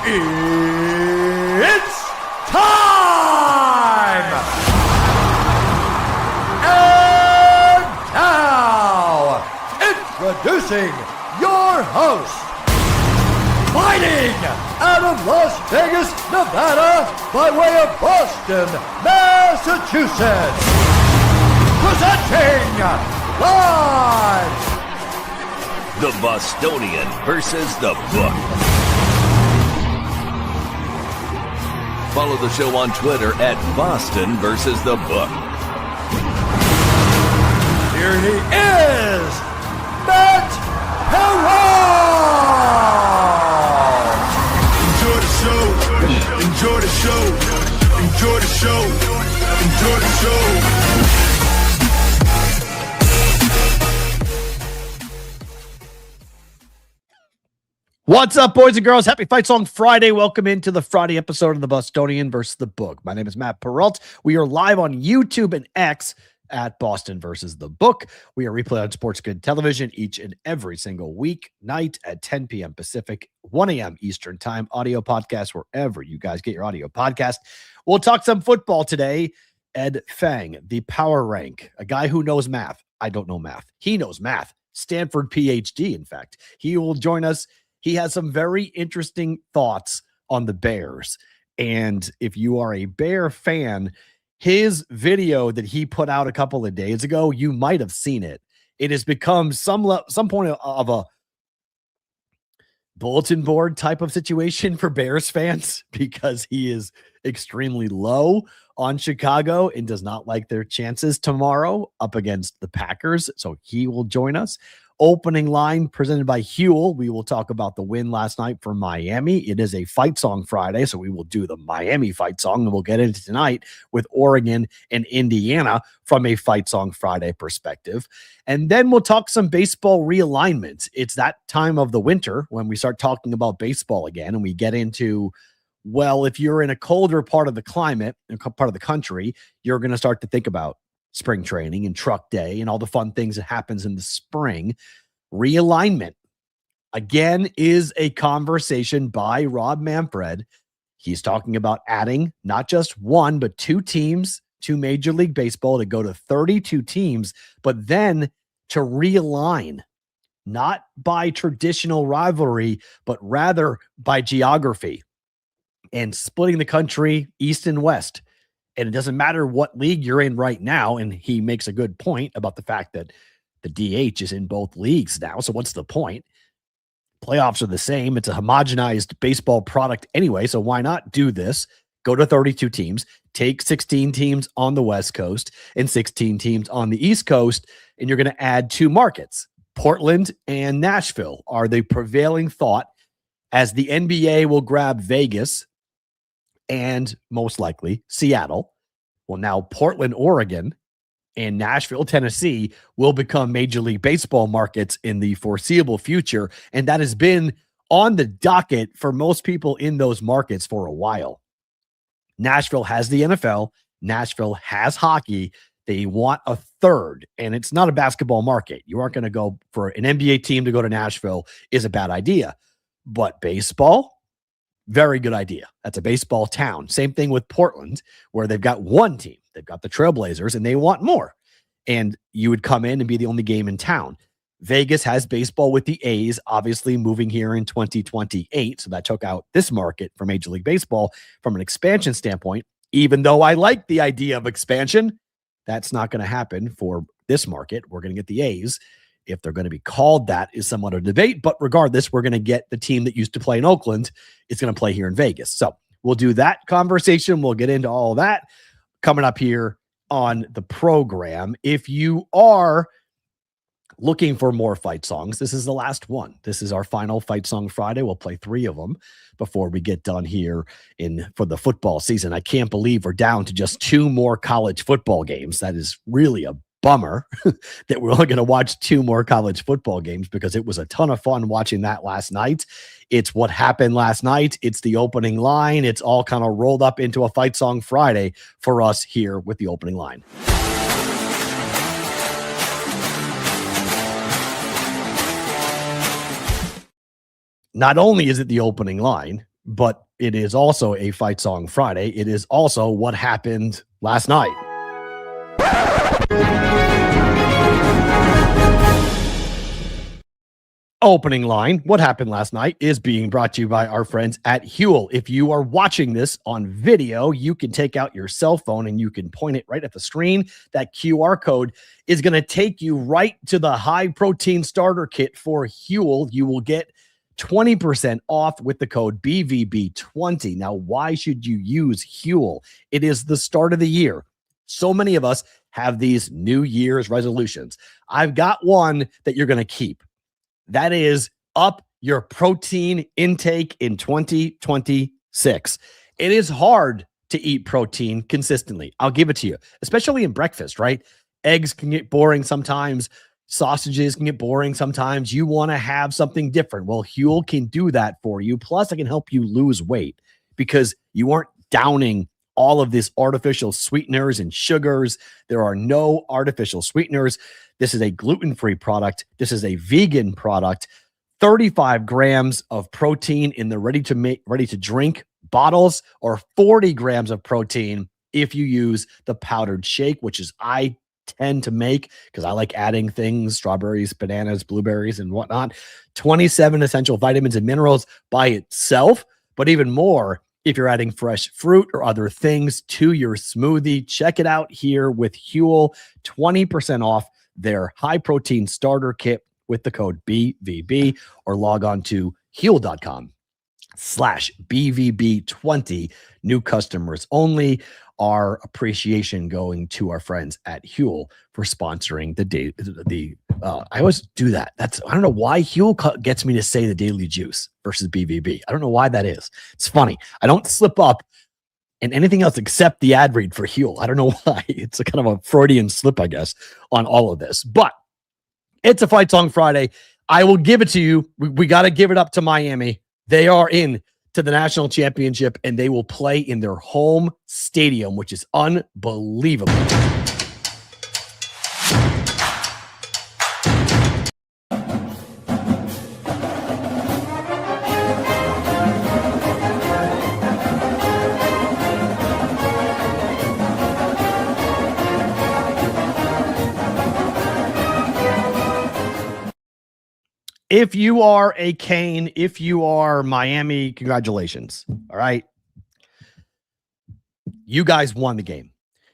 It's time! And now, introducing your host, fighting out of Las Vegas, Nevada, by way of Boston, Massachusetts, presenting live the Bostonian versus the Book. Follow the show on Twitter at Boston versus the Book. Here he is, Matt Perron! Enjoy the show, enjoy the show, enjoy the show, enjoy the show. What's up, boys and girls? Happy Fight Song Friday. Welcome into the Friday episode of the Bostonian versus the Book. My name is Matt Perrault. We are live on YouTube and X at Boston versus the Book. We are replayed on Sports Good Television each and every single week night at 10 p.m. Pacific, 1 a.m. Eastern Time. Audio podcast wherever you guys get your audio podcast. We'll talk some football today. Ed Feng, the power rank, a guy who knows math. I don't know math. He knows math. Stanford PhD, in fact. He will join us. He has some very interesting thoughts on the Bears. And if you are a Bear fan, his video that he put out a couple of days ago, you might have seen it. It has become some point of a bulletin board type of situation for Bears fans because he is extremely low on Chicago and does not like their chances tomorrow up against the Packers. So he will join us. Opening line presented by Huel. We will talk about the win last night for Miami. It is a Fight Song Friday, so we will do the Miami Fight Song, and we'll get into tonight with Oregon and Indiana from a Fight Song Friday perspective. And then we'll talk some baseball realignment. It's that time of the winter when we start talking about baseball again, and we get into, well, if you're in a colder part of the climate, part of the country, you're going to start to think about spring training and truck day and all the fun things that happens in the spring. Realignment, again, is a conversation by Rob Manfred. He's talking about adding not just one, but two teams to Major League Baseball to go to 32 teams, but then to realign, not by traditional rivalry, but rather by geography and splitting the country east and west. And it doesn't matter what league you're in right now. And he makes a good point about the fact that the DH is in both leagues now. So what's the point? Playoffs are the same. It's a homogenized baseball product anyway. So why not do this? Go to 32 teams, take 16 teams on the West Coast and 16 teams on the East Coast. And you're going to add two markets. Portland and Nashville are the prevailing thought, as the NBA will grab Vegas and most likely Seattle. Well, now Portland, Oregon, and Nashville, Tennessee will become Major League Baseball markets in the foreseeable future. And that has been on the docket for most people in those markets for a while. Nashville has the NFL. Nashville has hockey. They want a third, and it's not a basketball market. You aren't going to go for an NBA team to go to Nashville is a bad idea. But baseball, very good idea. That's a baseball town. Same thing with Portland, where they've got one team. They've got the Trailblazers, and they want more. And you would come in and be the only game in town. Vegas has baseball with the A's, obviously moving here in 2028. So that took out this market for Major League Baseball from an expansion standpoint. Even though I like the idea of expansion, that's not going to happen for this market. We're going to get the A's. If they're going to be called that is somewhat a debate, but regardless, we're going to get the team that used to play in Oakland. It's going to play here in Vegas. So we'll do that conversation. We'll get into all that coming up here on the program. If you are looking for more fight songs, this is the last one. This is our final Fight Song Friday. We'll play 3 of them before we get done here for the football season. I can't believe we're down to just 2 more college football games. That is really a bummer that we're only going to watch 2 more college football games, because it was a ton of fun watching that last night. It's what happened last night. It's the opening line. It's all kind of rolled up into a Fight Song Friday for us here with the opening line. Not only is it the opening line, but it is also a Fight Song Friday. It is also what happened last night. Opening line, what happened last night, is being brought to you by our friends at Huel. If you are watching this on video, you can take out your cell phone and you can point it right at the screen. That QR code is going to take you right to the high protein starter kit for Huel. You will get 20% off with the code BVB20. Now, why should you use Huel? It is the start of the year. So many of us have these New Year's resolutions. I've got one that you're going to keep. That is up your protein intake in 2026. It is hard to eat protein consistently. I'll give it to you, especially in breakfast, right? Eggs can get boring sometimes. Sausages can get boring sometimes. You want to have something different. Well, Huel can do that for you. Plus, it can help you lose weight because you aren't downing all of this artificial sweeteners and sugars. There are no artificial sweeteners. This is a gluten-free product. This is a vegan product. 35 grams of protein in the ready-to-drink bottles, or 40 grams of protein if you use the powdered shake, which is I tend to make because I like adding things, strawberries, bananas, blueberries, and whatnot. 27 essential vitamins and minerals by itself, but even more if you're adding fresh fruit or other things to your smoothie. Check it out here with Huel. 20% off their high protein starter kit with the code BVB, or log on to Huel.com/BVB20. New customers only. Our appreciation going to our friends at Huel for sponsoring I always do that. I don't know why Huel gets me to say the Daily Juice versus BVB. I don't know why that is. It's funny. I don't slip up in anything else except the ad read for Huel. I don't know why. It's a kind of a Freudian slip, I guess, on all of this. But it's a Fight Song Friday. I will give it to you. We got to give it up to Miami. They are in to the national championship, and they will play in their home stadium, which is unbelievable. If you are a Cane, if you are Miami, congratulations. All right. You guys won the game.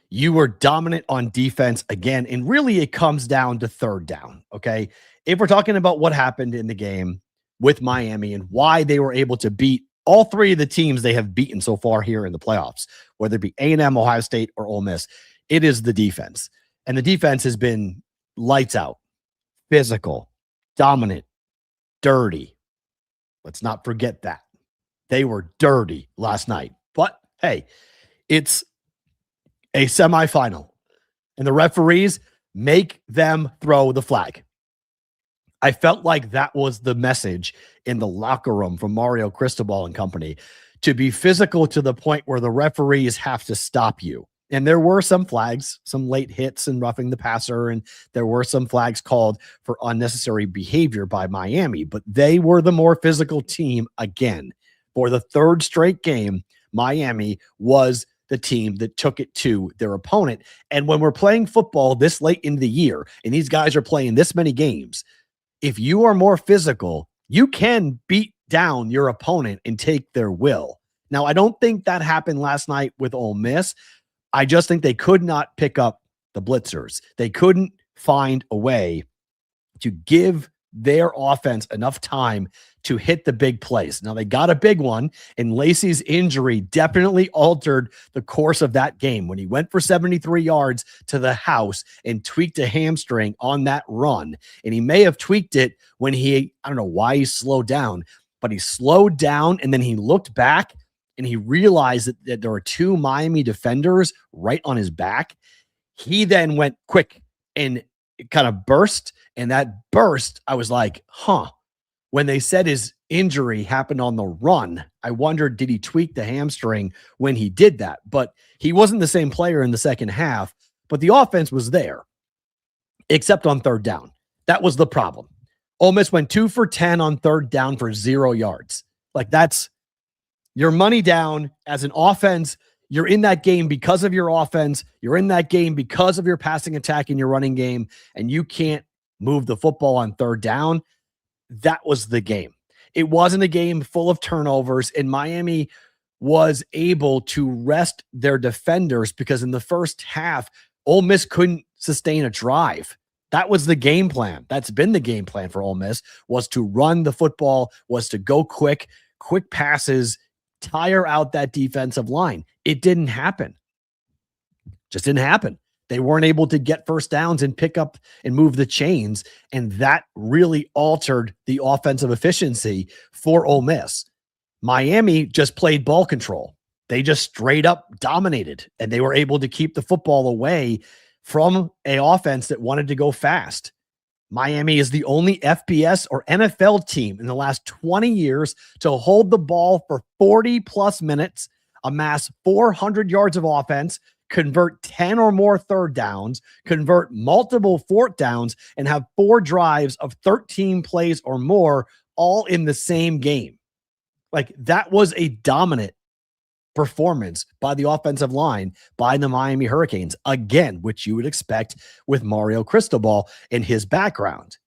You were dominant on defense again. And really, it comes down to third down. Okay. If we're talking about what happened in the game with Miami and why they were able to beat all three of the teams they have beaten so far here in the playoffs, whether it be A&M, Ohio State, or Ole Miss, it is the defense. And the defense has been lights out, physical, dominant, dirty. Let's not forget that. They were dirty last night. But hey, it's a semifinal, and the referees make them throw the flag. I felt like that was the message in the locker room from Mario Cristobal and company, to be physical to the point where the referees have to stop you. And there were some flags, some late hits and roughing the passer, and there were some flags called for unnecessary behavior by Miami, but they were the more physical team again. For the third straight game, Miami was the team that took it to their opponent. And when we're playing football this late in the year, and these guys are playing this many games, if you are more physical, you can beat down your opponent and take their will. Now, I don't think that happened last night with Ole Miss. I just think they could not pick up the blitzers. They couldn't find a way to give their offense enough time to hit the big plays. Now, they got a big one, and Lacey's injury definitely altered the course of that game when he went for 73 yards to the house and tweaked a hamstring on that run. And he may have tweaked it when I don't know why he slowed down, but he slowed down, and then he looked back and he realized that there were two Miami defenders right on his back. He then went quick and kind of burst. And that burst, I was like, when they said his injury happened on the run, I wondered, did he tweak the hamstring when he did that? But he wasn't the same player in the second half, but the offense was there, except on third down. That was the problem. Ole Miss went 2 for 10 on third down for 0 yards. Like, that's Your money down as an offense. You're in that game because of your offense. You're in that game because of your passing attack and your running game, and you can't move the football on third down. That was the game. It wasn't a game full of turnovers, and Miami was able to rest their defenders because in the first half, Ole Miss couldn't sustain a drive. That was the game plan. That's been the game plan for Ole Miss, was to run the football, was to go quick passes, tire out that defensive line. It didn't happen. Just didn't happen. They weren't able to get first downs and pick up and move the chains, and that really altered the offensive efficiency for Ole Miss. Miami just played ball control. They just straight up dominated, and they were able to keep the football away from an offense that wanted to go fast. Miami is the only FBS or NFL team in the last 20 years to hold the ball for 40 plus minutes, amass 400 yards of offense, convert 10 or more third downs, convert multiple fourth downs, and have 4 drives of 13 plays or more, all in the same game. Like, that was a dominant performance by the offensive line by the Miami Hurricanes, again, which you would expect with Mario Cristobal in his background.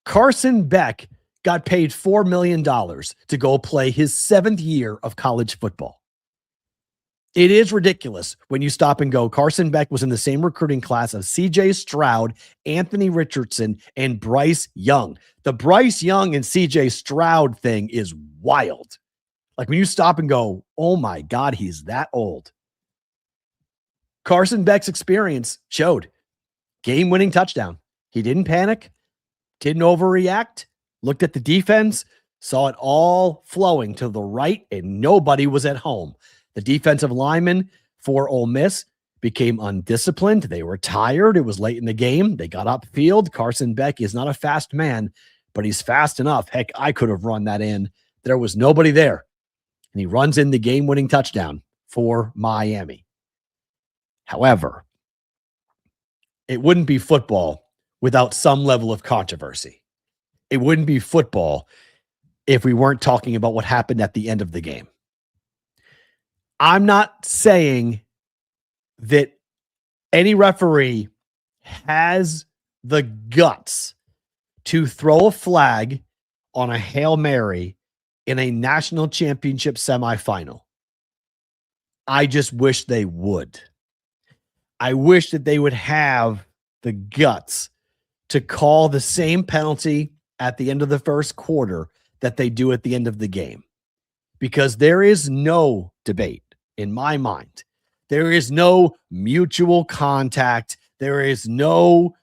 Carson Beck got paid $4 million to go play his 7th year of college football. It is ridiculous when you stop and go. Carson Beck was in the same recruiting class of CJ Stroud, Anthony Richardson, and Bryce Young. The Bryce Young and CJ Stroud thing is wild. Like, when you stop and go, oh my God, he's that old. Carson Beck's experience showed. Game-winning touchdown. He didn't panic, didn't overreact, looked at the defense, saw it all flowing to the right, and nobody was at home. The defensive linemen for Ole Miss became undisciplined. They were tired. It was late in the game. They got upfield. Carson Beck is not a fast man, but he's fast enough. Heck, I could have run that in. There was nobody there. And he runs in the game-winning touchdown for Miami. However, it wouldn't be football without some level of controversy. It wouldn't be football if we weren't talking about what happened at the end of the game. I'm not saying that any referee has the guts to throw a flag on a Hail Mary in a national championship semifinal. I just wish they would. I wish that they would have the guts to call the same penalty at the end of the first quarter that they do at the end of the game. Because there is no debate in my mind. There is no mutual contact. There is no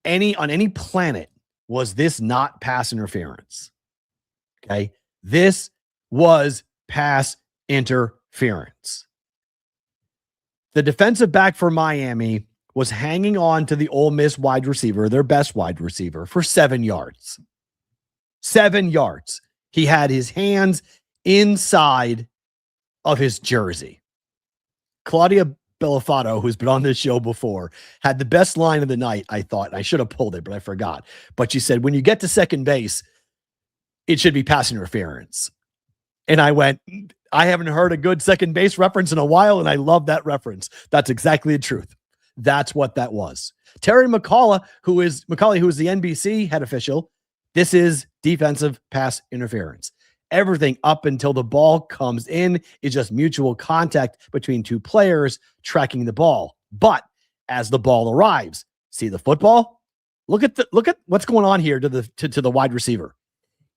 on any planet was this not pass interference. Okay. This was pass interference. The defensive back for Miami was hanging on to the Ole Miss wide receiver, their best wide receiver, for 7 yards. 7 yards. He had his hands inside of his jersey. Claudia Bellafato, who's been on this show before, had the best line of the night, I thought. I should have pulled it, but I forgot. But she said, when you get to second base, it should be pass interference. And I went, I haven't heard a good second base reference in a while, and I love that reference. That's exactly the truth. That's what that was. Terry McCullough, who is the NBC head official, this is defensive pass interference. Everything up until the ball comes in is just mutual contact between two players tracking the ball. But as the ball arrives, see the football? Look at what's going on here to the wide receiver.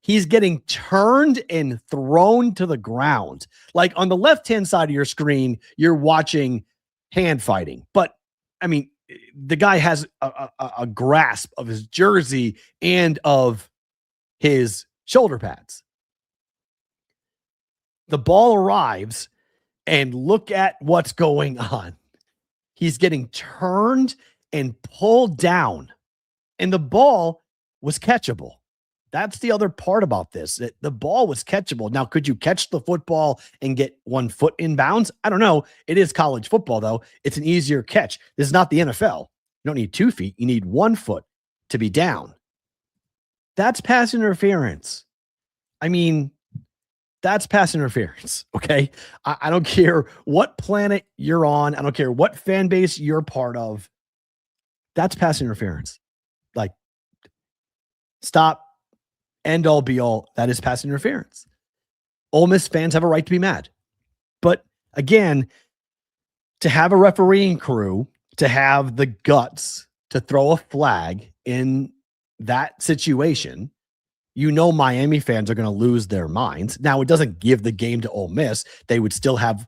He's getting turned and thrown to the ground. Like, on the left-hand side of your screen, you're watching hand fighting. But, I mean, the guy has a grasp of his jersey and of his shoulder pads. The ball arrives, and look at what's going on. He's getting turned and pulled down, and the ball was catchable. That's the other part about this. The ball was catchable. Now, could you catch the football and get 1 foot in bounds? I don't know. It is college football, though. It's an easier catch. This is not the NFL. You don't need 2 feet. You need 1 foot to be down. That's pass interference. I mean, That's pass interference. Okay. I don't care what planet you're on. I don't care what fan base you're part of. That's pass interference. Like, stop, end all be all. That is pass interference. Ole Miss fans have a right to be mad. But again, to have a refereeing crew, to have the guts to throw a flag in that situation, Miami fans are going to lose their minds. Now, it doesn't give the game to Ole Miss. They would still have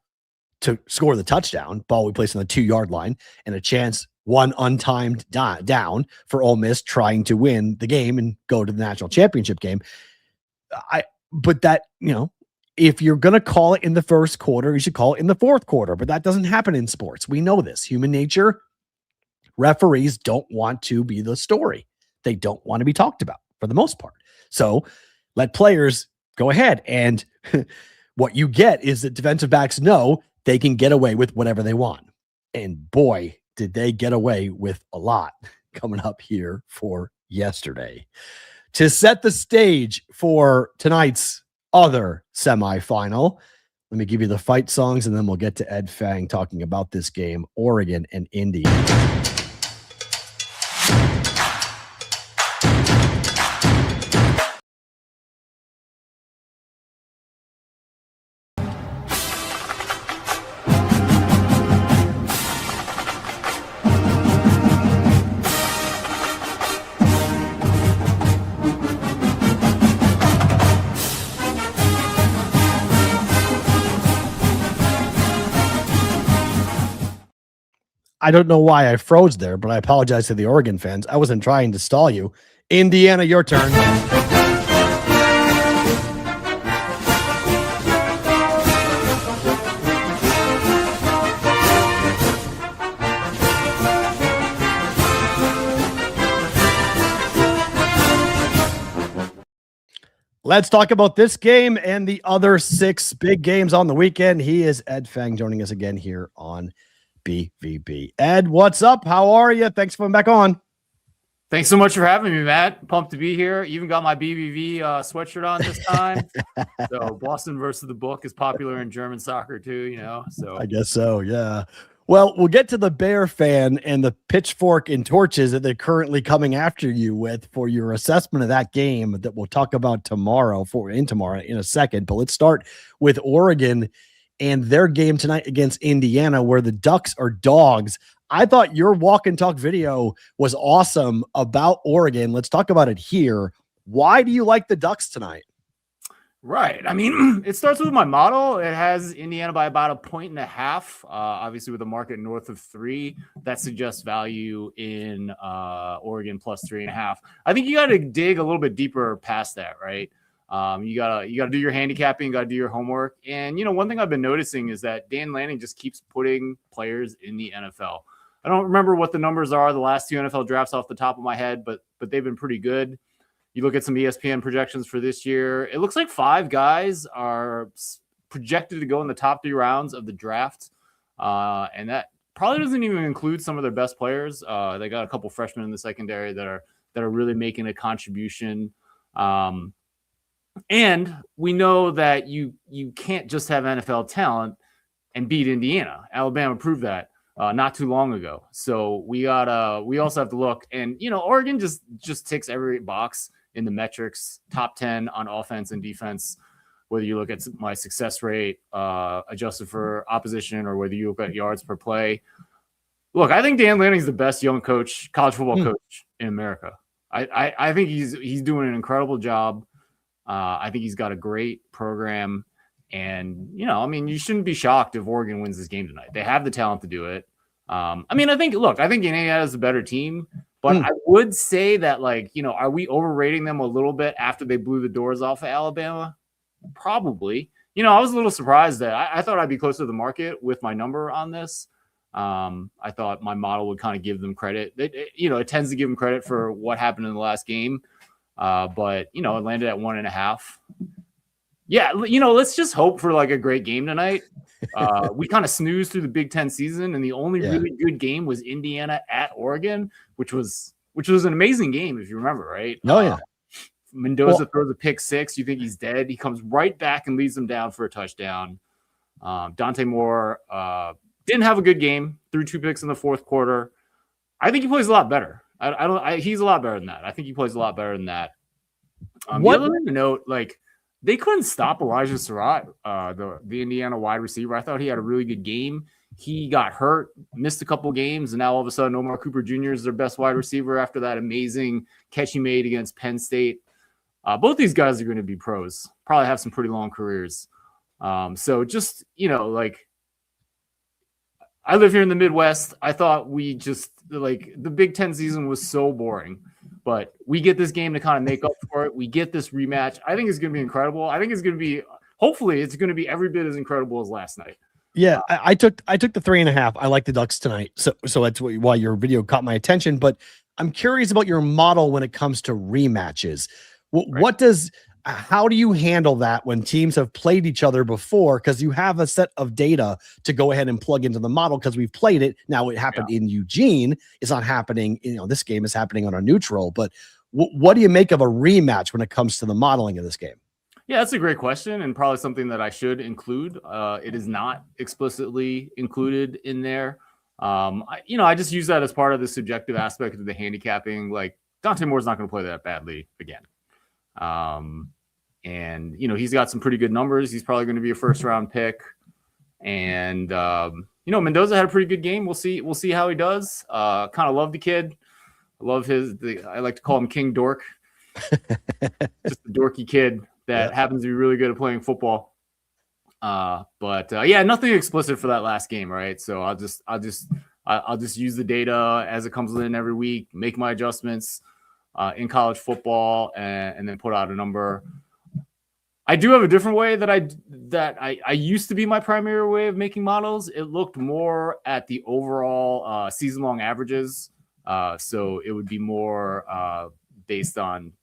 to score the touchdown. Ball we place on the 2-yard line and a chance, one untimed down for Ole Miss trying to win the game and go to the national championship game. But that, if you're going to call it in the first quarter, you should call it in the fourth quarter. But that doesn't happen in sports. We know this. Human nature. Referees don't want to be the story. They don't want to be talked about for the most part. So let players go ahead. And what you get is that defensive backs know they can get away with whatever they want. And boy, did they get away with a lot coming up here for yesterday. To set the stage for tonight's other semifinal, let me give you the fight songs and then we'll get to Ed Feng talking about this game, Oregon and Indiana. I don't know why I froze there, but I apologize to the Oregon fans. I wasn't trying to stall you. Indiana, your turn. Let's talk about this game and the other 6 big games on the weekend. He is Ed Feng joining us again here on BVB. Ed, what's up? How are you? Thanks for coming back on. Thanks so much for having me, Matt. Pumped to be here. Even got my BVB sweatshirt on this time. So Boston versus the book is popular in German soccer too, So I guess so, yeah. Well, we'll get to the Bear fan and the pitchfork and torches that they're currently coming after you with for your assessment of that game that we'll talk about tomorrow in a second. But let's start with Oregon and their game tonight against Indiana, where the Ducks are dogs. I thought your walk and talk video was awesome about Oregon. Let's talk about it here. Why do you like the Ducks tonight? Right. I mean, it starts with my model. It has Indiana by about 1.5 points. Obviously, with a market north of 3, that suggests value in Oregon plus 3.5. I think you got to dig a little bit deeper past that, right? You gotta do your handicapping, you gotta do your homework. And one thing I've been noticing is that Dan Lanning just keeps putting players in the NFL. I don't remember what the numbers are the last 2 NFL drafts off the top of my head, but they've been pretty good. You look at some ESPN projections for this year, it looks like 5 guys are projected to go in the top 3 rounds of the draft. And that probably doesn't even include some of their best players. They got a couple freshmen in the secondary that are really making a contribution. And we know that you can't just have NFL talent and beat Indiana. Alabama proved that not too long ago. So we also have to look, and Oregon just ticks every box in the metrics, top 10 on offense and defense, whether you look at my success rate adjusted for opposition or whether you look at yards per play. Look, I think Dan Lanning's the best young college football coach in America. I think he's doing an incredible job. I think he's got a great program, and you shouldn't be shocked if Oregon wins this game tonight. They have the talent to do it. I think Indiana is a better team, but I would say that are we overrating them a little bit after they blew the doors off of Alabama? Probably. I was a little surprised that I thought I'd be closer to the market with my number on this. I thought my model would kind of give them credit. It tends to give them credit for what happened in the last game. But it landed at 1.5. Yeah, let's just hope for a great game tonight. We kind of snoozed through the Big Ten season, and the only really good game was Indiana at Oregon, which was an amazing game if you remember, right? Oh yeah. Mendoza throws a pick six, you think he's dead. He comes right back and leads them down for a touchdown. Dante Moore didn't have a good game, threw 2 picks in the fourth quarter. I think he plays a lot better. He's a lot better than that. I think he plays a lot better than that. The other thing to note, like, they couldn't stop Elijah Surratt, the Indiana wide receiver. I thought he had a really good game. He got hurt, missed a couple games, and now all of a sudden Omar Cooper Jr. is their best wide receiver after that amazing catch he made against Penn State. Both these guys are going to be pros, probably have some pretty long careers. So just, like, I live here in the Midwest. I thought the Big Ten season was so boring, but we get this game to kind of make up for it. We get this rematch. I think it's going to be incredible. I think hopefully it's going to be every bit as incredible as last night. Yeah, I took the 3.5. I like the Ducks tonight. So that's why your video caught my attention, but I'm curious about your model when it comes to rematches. How do you handle that when teams have played each other before? Because you have a set of data to go ahead and plug into the model because we've played it. Now it happened in Eugene. It's not happening. This game is happening on a neutral. But what do you make of a rematch when it comes to the modeling of this game? Yeah, that's a great question and probably something that I should include. It is not explicitly included in there. I just use that as part of the subjective aspect of the handicapping. Like, Dante Moore's not going to play that badly again. And he's got some pretty good numbers. He's probably going to be a first round pick. And, Mendoza had a pretty good game. We'll see how he does. Kind of love the kid. I love I like to call him King Dork. Just a dorky kid that happens to be really good at playing football. But nothing explicit for that last game. Right. So I'll just use the data as it comes in every week, make my adjustments in college football and then put out a number. I do have a different way that I used to be my primary way of making models. It looked more at the overall season long averages. So it would be more based on,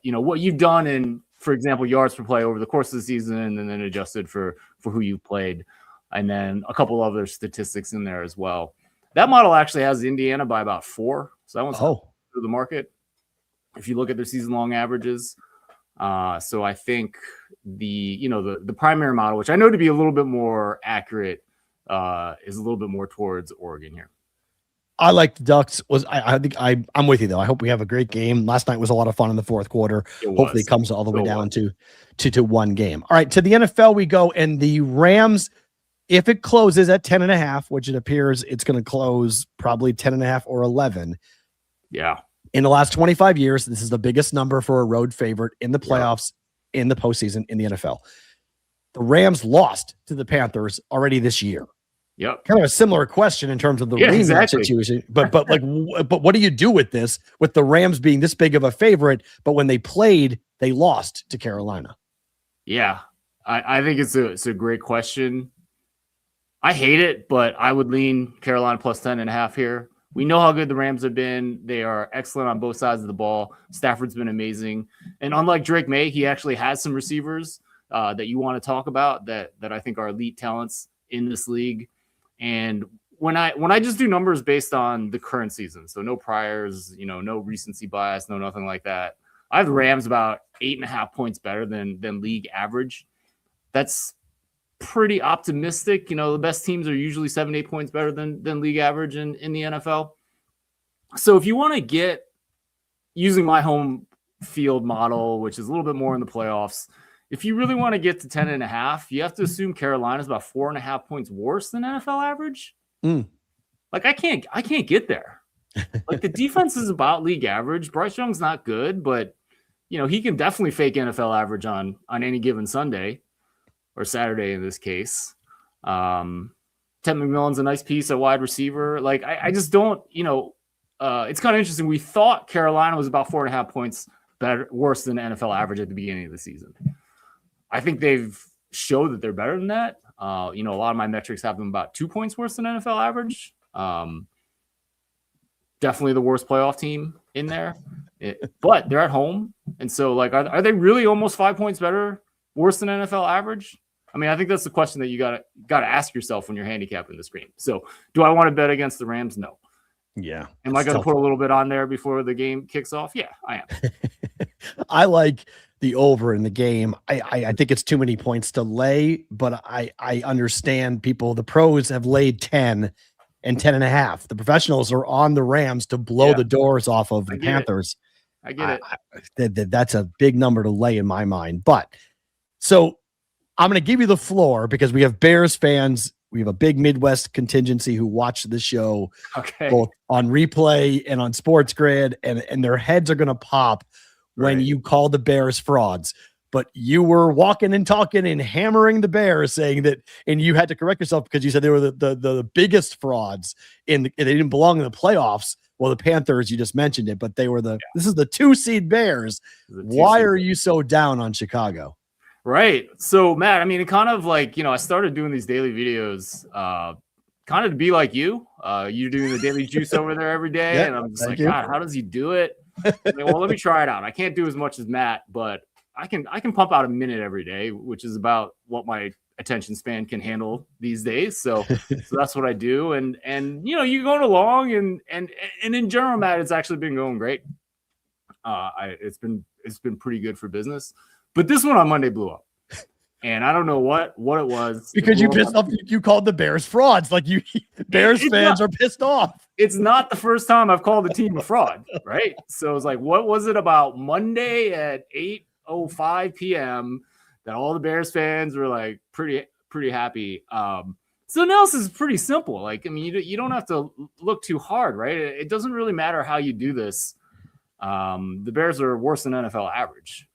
what you've done in, for example, yards per play over the course of the season, and then adjusted for who you played, and then a couple other statistics in there as well. That model actually has Indiana by about 4. So that one's through the market if you look at their season long averages. So I think the primary model, which I know to be a little bit more accurate, is a little bit more towards Oregon here. I like the Ducks. I think I'm with you though. I hope we have a great game. Last night was a lot of fun in the fourth quarter. Hopefully it comes all the way down to one game. All right, to the NFL we go, and the Rams, if it closes at 10.5, which it appears it's going to close probably 10.5 or 11. Yeah. In the last 25 years, this is the biggest number for a road favorite in the playoffs, in the postseason, in the NFL. The Rams lost to the Panthers already this year. Yep. Kind of a similar question in terms of the rematch situation. But what do you do with this, with the Rams being this big of a favorite, but when they played, they lost to Carolina? Yeah, I think it's a great question. I hate it, but I would lean Carolina plus 10.5 here. We know how good the Rams have been. They are excellent on both sides of the ball. Stafford's been amazing. And unlike Drake May, he actually has some receivers that you want to talk about that I think are elite talents in this league. And when I just do numbers based on the current season, so no priors, no recency bias, no nothing like that, I have the Rams about 8.5 points better than league average. That's pretty optimistic. The best teams are usually 7-8 points better than league average in the NFL. So if you want to get using my home field model, which is a little bit more in the playoffs, if you really want to get to 10.5, you have to assume Carolina's about 4.5 points worse than NFL average. Like I can't get there. Like the defense is about league average. Bryce Young's not good, but he can definitely fake NFL average on any given Sunday or Saturday in this case. Ted McMillan's a nice piece at wide receiver. Like I just don't, it's kind of interesting. We thought Carolina was about 4.5 points worse than NFL average at the beginning of the season. I think they've showed that they're better than that. A lot of my metrics have them about 2 points worse than NFL average. Definitely the worst playoff team in there, but they're at home. And so like, are they really almost 5 points worse than NFL average? I mean, I think that's the question that you got to ask yourself when you're handicapping this game. So do I want to bet against the Rams? No. Yeah. Am I going to put a little bit on there before the game kicks off? Yeah, I am. I like the over in the game. I think it's too many points to lay, but I understand people. The pros have laid 10 and 10.5. The professionals are on the Rams to blow the doors off of the Panthers. I get it. That's a big number to lay in my mind. But so I'm going to give you the floor because we have Bears fans. We have a big Midwest contingency who watch the show both on replay and on Sports Grid, and their heads are going to pop when you call the Bears frauds. But you were walking and talking and hammering the Bears, saying that, and you had to correct yourself because you said they were the biggest frauds they didn't belong in the playoffs. Well, the Panthers, you just mentioned it, but they were this is the 2-seed Bears. Why are you so down on Chicago? Right. So, Matt, I mean, it kind of like, I started doing these daily videos kind of to be like you. You're doing the daily juice over there every day. And I'm just like, God, how does he do it? Well, let me try it out. I can't do as much as Matt, but I can pump out a minute every day, which is about what my attention span can handle these days. So that's what I do. And you're going along and in general, Matt, it's actually been going great. It's been pretty good for business. But this one on Monday blew up, and I don't know what it was. Because you pissed off. You called the Bears frauds. Like Bears fans are pissed off. It's not the first time I've called a team a fraud, right? So it's like, what was it about Monday at 8:05 p.m. that all the Bears fans were like pretty happy? So analysis is pretty simple. Like, I mean, you don't have to look too hard, right? It doesn't really matter how you do this. The Bears are worse than NFL average.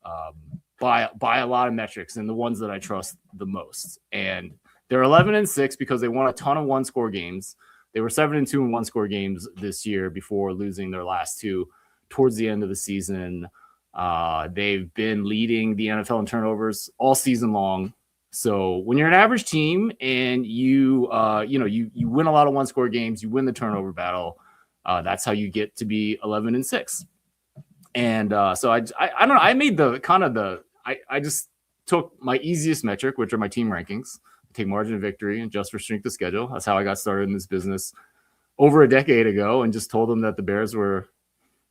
By a lot of metrics and the ones that I trust the most. And they're 11-6 because they won a ton of one-score games. They were 7-2 in one-score games this year before losing their last two towards the end of the season. They've been leading the NFL in turnovers all season long. So when you're an average team and you win a lot of one-score games, you win the turnover battle. That's how you get to be 11-6. And so I don't know. I made I just took my easiest metric, which are my team rankings, take margin of victory and just for strength of schedule. That's how I got started in this business over a decade ago, and just told them that the Bears were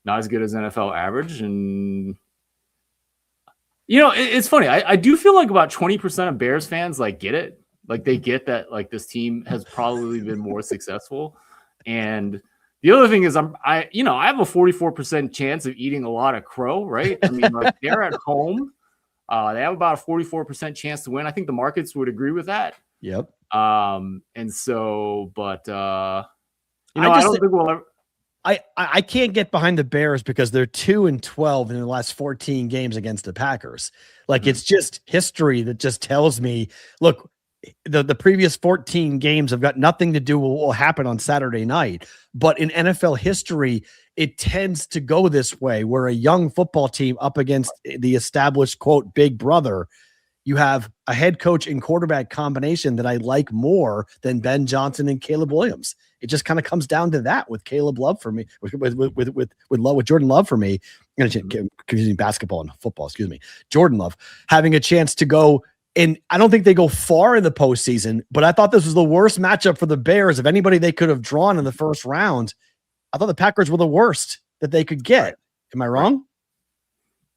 not as good as NFL average. And, it's funny. I do feel like about 20% of Bears fans get it. Like they get that this team has probably been more successful. And the other thing is I have a 44% chance of eating a lot of crow, right? I mean, they're at home. They have about a 44% chance to win. I think the markets would agree with that. Yep. And so, but I don't think we'll ever. I can't get behind the Bears because they're 2-12 in the last 14 games against the Packers. It's just history that just tells me, look, the previous 14 games have got nothing to do with what will happen on Saturday night. But in NFL history, it tends to go this way, where a young football team up against the established, quote, big brother, you have a head coach and quarterback combination that I like more than Ben Johnson and Caleb Williams. It just kind of comes down to that with Caleb Love for me, with Jordan Love for me, confusing basketball and football, Jordan Love having a chance to go. And I don't think they go far in the postseason, but I thought this was the worst matchup for the Bears of anybody they could have drawn in the first round. I thought the Packers were the worst that they could get. Am I wrong?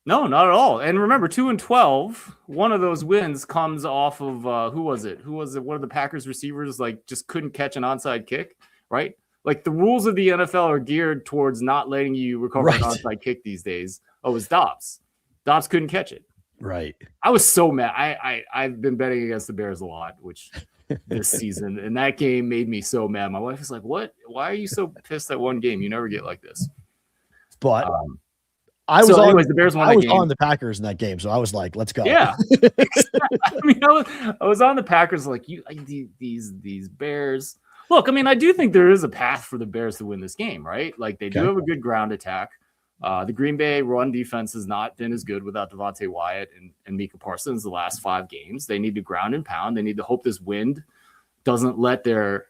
No, not at all. And remember, 2-12, one of those wins comes off of who was it? One of the Packers receivers just couldn't catch an onside kick, right? The rules of the NFL are geared towards not letting you recover an onside kick these days. Oh, it was Dobbs. Dobbs couldn't catch it. Right. I was so mad. I've been betting against the Bears a lot, which this season, and that game made me so mad. My wife is like, "What? Why are you so pissed at one game? You never get like this." But I was the Bears won. I was on the Packers in that game, so I was like, "Let's go." Yeah. I mean, I was on the Packers these Bears. Look, I mean, I do think there is a path for the Bears to win this game, right? They do have a good ground attack. The Green Bay run defense has not been as good without Devontae Wyatt and Micah Parsons the last 5 games. They need to ground and pound. They need to hope this wind doesn't let their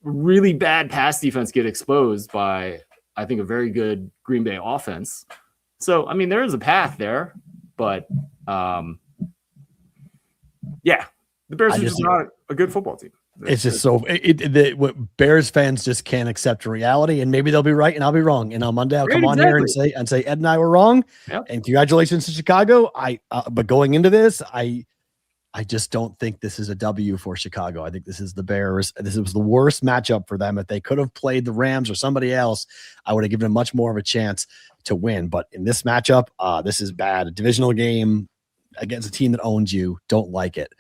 really bad pass defense get exposed by, I think, a very good Green Bay offense. So, I mean, there is a path there, but the Bears are just not a good football team. It's just so what Bears fans just can't accept reality, and maybe they'll be right and I'll be wrong. And on Monday, I'll come on here and say Ed and I were wrong. Yep. And congratulations to Chicago. But going into this, I just don't think this is a W for Chicago. I think this is the Bears. This was the worst matchup for them. If they could have played the Rams or somebody else, I would have given them much more of a chance to win. But in this matchup, this is bad. A divisional game against a team that owns you. Don't like it.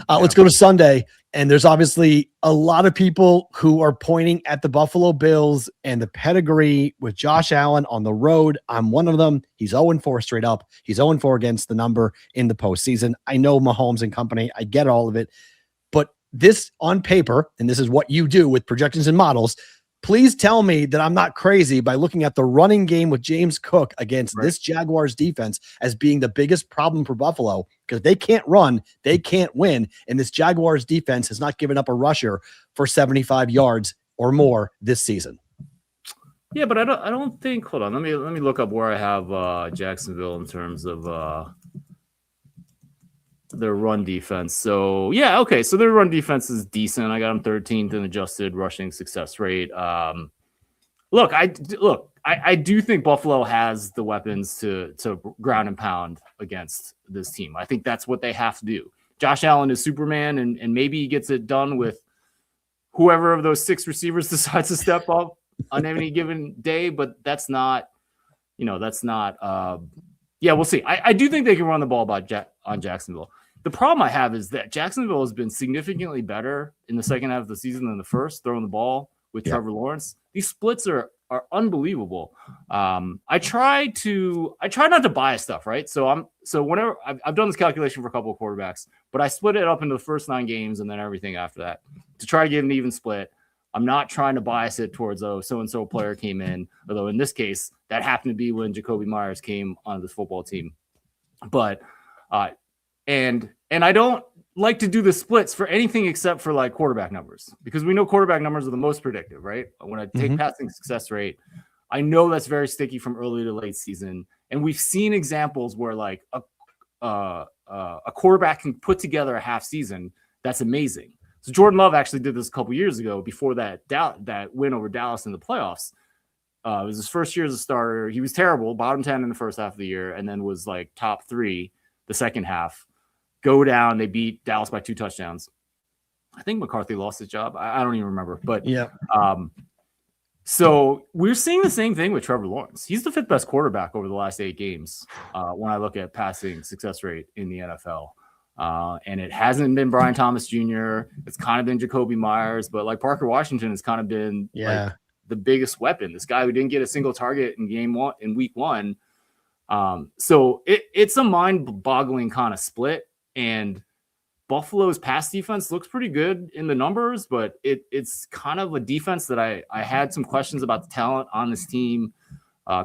Let's go to Sunday. And there's obviously a lot of people who are pointing at the Buffalo Bills and the pedigree with Josh Allen on the road. I'm one of them. He's 0-4 straight up. He's 0-4 against the number in the postseason. I know Mahomes and company. I get all of it. But this on paper, and this is what you do with projections and models, please tell me that I'm not crazy by looking at the running game with James Cook against this Jaguars defense as being the biggest problem for Buffalo, because they can't run, they can't win, and this Jaguars defense has not given up a rusher for 75 yards or more this season. Yeah, but I don't think. Hold on, let me look up where I have Jacksonville in terms of their run defense. So yeah, okay. So their run defense is decent. I got them 13th in adjusted rushing success rate. Look, I do think Buffalo has the weapons to ground and pound against this team. I think that's what they have to do. Josh Allen is Superman, and maybe he gets it done with whoever of those 6 receivers decides to step up on any given day. But that's not, yeah, we'll see. I do think they can run the ball on Jacksonville. The problem I have is that Jacksonville has been significantly better in the second half of the season than the first, throwing the ball with Trevor Lawrence. These splits are unbelievable. I try not to bias stuff, right? So whenever I've done this calculation for a couple of quarterbacks, but I split it up into the first 9 games and then everything after that to try to get an even split. I'm not trying to bias it towards, so-and-so player came in, although in this case, that happened to be when Jacoby Myers came on this football team. But, and I don't like to do the splits for anything except for like quarterback numbers, because we know quarterback numbers are the most predictive, right? When I take passing success rate, I know that's very sticky from early to late season. And we've seen examples where like a quarterback can put together a half season. That's amazing. So Jordan Love actually did this a couple years ago before that win over Dallas in the playoffs. It was his first year as a starter. He was terrible, bottom 10 in the first half of the year, and then was like top 3 the second half. Go down. They beat Dallas by 2 touchdowns. I think McCarthy lost his job. I don't even remember. But yeah. So we're seeing the same thing with Trevor Lawrence. He's the 5th best quarterback over the last 8 games when I look at passing success rate in the NFL. And it hasn't been Brian Thomas Jr. It's kind of been Jacoby Myers, but like Parker Washington has kind of been like the biggest weapon. This guy who didn't get a single target in week 1. So it's a mind-boggling kind of split. And Buffalo's pass defense looks pretty good in the numbers, but it's kind of a defense that I had some questions about the talent on this team.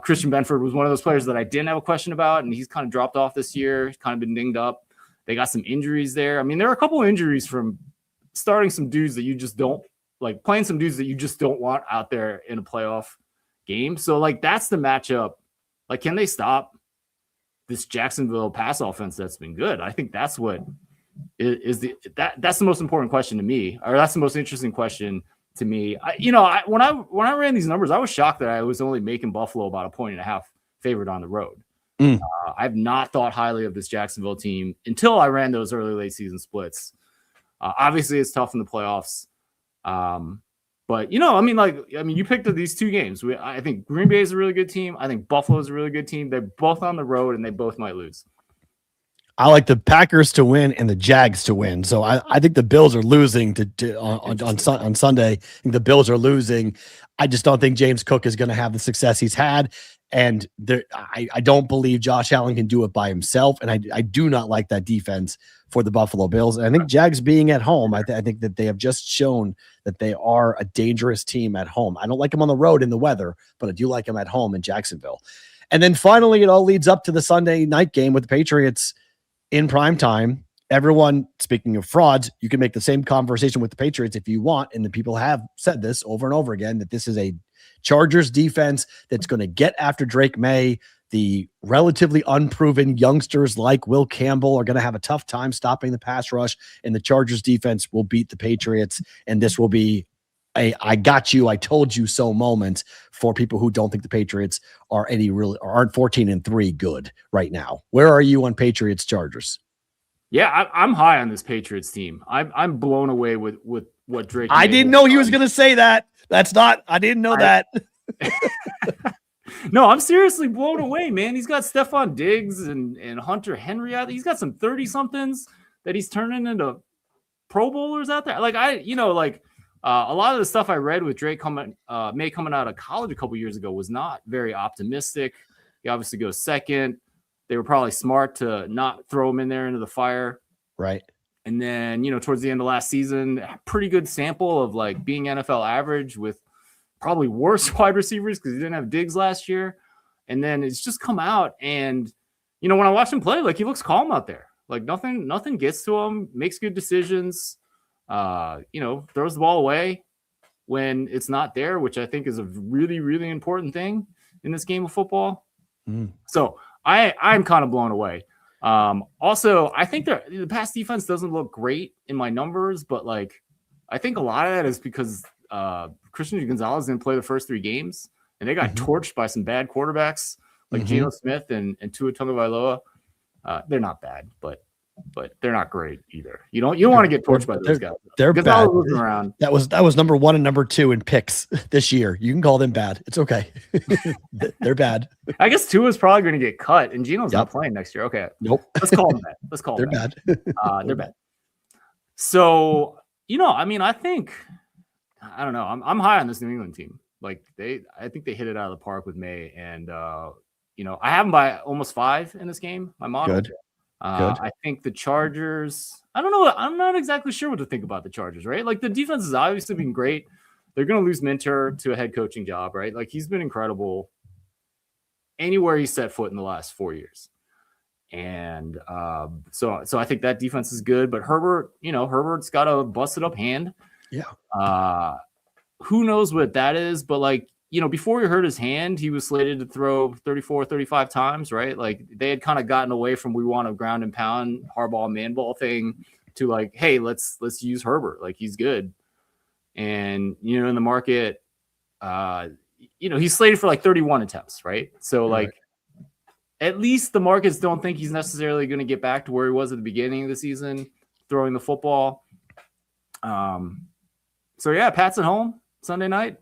Christian Benford was one of those players that I didn't have a question about, and he's kind of dropped off this year. He's kind of been dinged up. They got some injuries there. I mean, there are a couple of injuries from starting some dudes that you just don't like, playing some dudes that you just don't want out there in a playoff game. So like, that's the matchup. Like, can they stop this Jacksonville pass offense that's been good? I think that's what that's the most important question to me, or that's the most interesting question to me. When I ran these numbers, I was shocked that I was only making Buffalo about 1.5 favorite on the road. I've not thought highly of this Jacksonville team until I ran those early late season splits. Obviously, it's tough in the playoffs. But you picked these 2 games. I think Green Bay is a really good team. I think Buffalo is a really good team. They're both on the road, and they both might lose. I like the Packers to win and the Jags to win. So I think the Bills are losing on Sunday. I think the Bills are losing. I just don't think James Cook is going to have the success he's had. And I don't believe Josh Allen can do it by himself. And I do not like that defense for the Buffalo Bills. And I think Jags being at home, I think that they have just shown that they are a dangerous team at home. I don't like them on the road in the weather, but I do like them at home in Jacksonville. And then finally, it all leads up to the Sunday night game with the Patriots in prime time. Everyone, speaking of frauds, you can make the same conversation with the Patriots if you want. And the people have said this over and over again, that this is a Chargers defense that's going to get after Drake May. the relatively unproven youngsters like Will Campbell are going to have a tough time stopping the pass rush, and the Chargers defense will beat the Patriots. And this will be a I got you, I told you so moment for people who don't think the Patriots are aren't 14-3 good right now. Where are you on Patriots Chargers? Yeah, I'm high on this Patriots team. I'm blown away with what Drake. I didn't know he was going to say that. I didn't know that. No, I'm seriously blown away, man. He's got Stephon Diggs and Hunter Henry out there. He's got some 30-somethings that he's turning into Pro Bowlers out there. Like a lot of the stuff I read with Drake coming out of college a couple years ago was not very optimistic. He obviously goes second. They were probably smart to not throw him in there into the fire. Right. And then, towards the end of last season, pretty good sample of like being NFL average with probably worse wide receivers because he didn't have Diggs last year. And then it's just come out. And, when I watch him play, like he looks calm out there. Like nothing gets to him, makes good decisions, throws the ball away when it's not there, which I think is a really, really important thing in this game of football. So I'm kind of blown away. Also, I think the pass defense doesn't look great in my numbers, but like I think a lot of that is because Christian Gonzalez didn't play the first 3 games, and they got torched by some bad quarterbacks like Geno Smith and Tua Tagovailoa. They're not bad, but they're not great either. You don't want to get torched by those guys. They're bad. Around. That was number 1 and number 2 in picks this year. You can call them bad. It's okay. They're bad. I guess Tua's probably going to get cut, and Geno's not playing next year. Okay. Nope. Let's call them bad. Let's call them bad. They're bad. So, I think, I don't know. I'm high on this New England team. Like I think they hit it out of the park with May, and I have them by almost 5 in this game. My model. Good. I think the Chargers, I don't know. I'm not exactly sure what to think about the Chargers, right? Like the defense has obviously been great. They're going to lose Minter to a head coaching job, right? Like he's been incredible anywhere he set foot in the last 4 years. And so I think that defense is good, but Herbert's got a busted up hand. Yeah. Who knows what that is, but like, before he hurt his hand, he was slated to throw 34, 35 times, right? Like they had kind of gotten away from we want a ground and pound hardball man ball thing to like, hey, let's use Herbert. Like he's good. And, in the market, he's slated for like 31 attempts, right? So like at least the markets don't think he's necessarily going to get back to where he was at the beginning of the season, throwing the football. So yeah, Pat's at home Sunday night.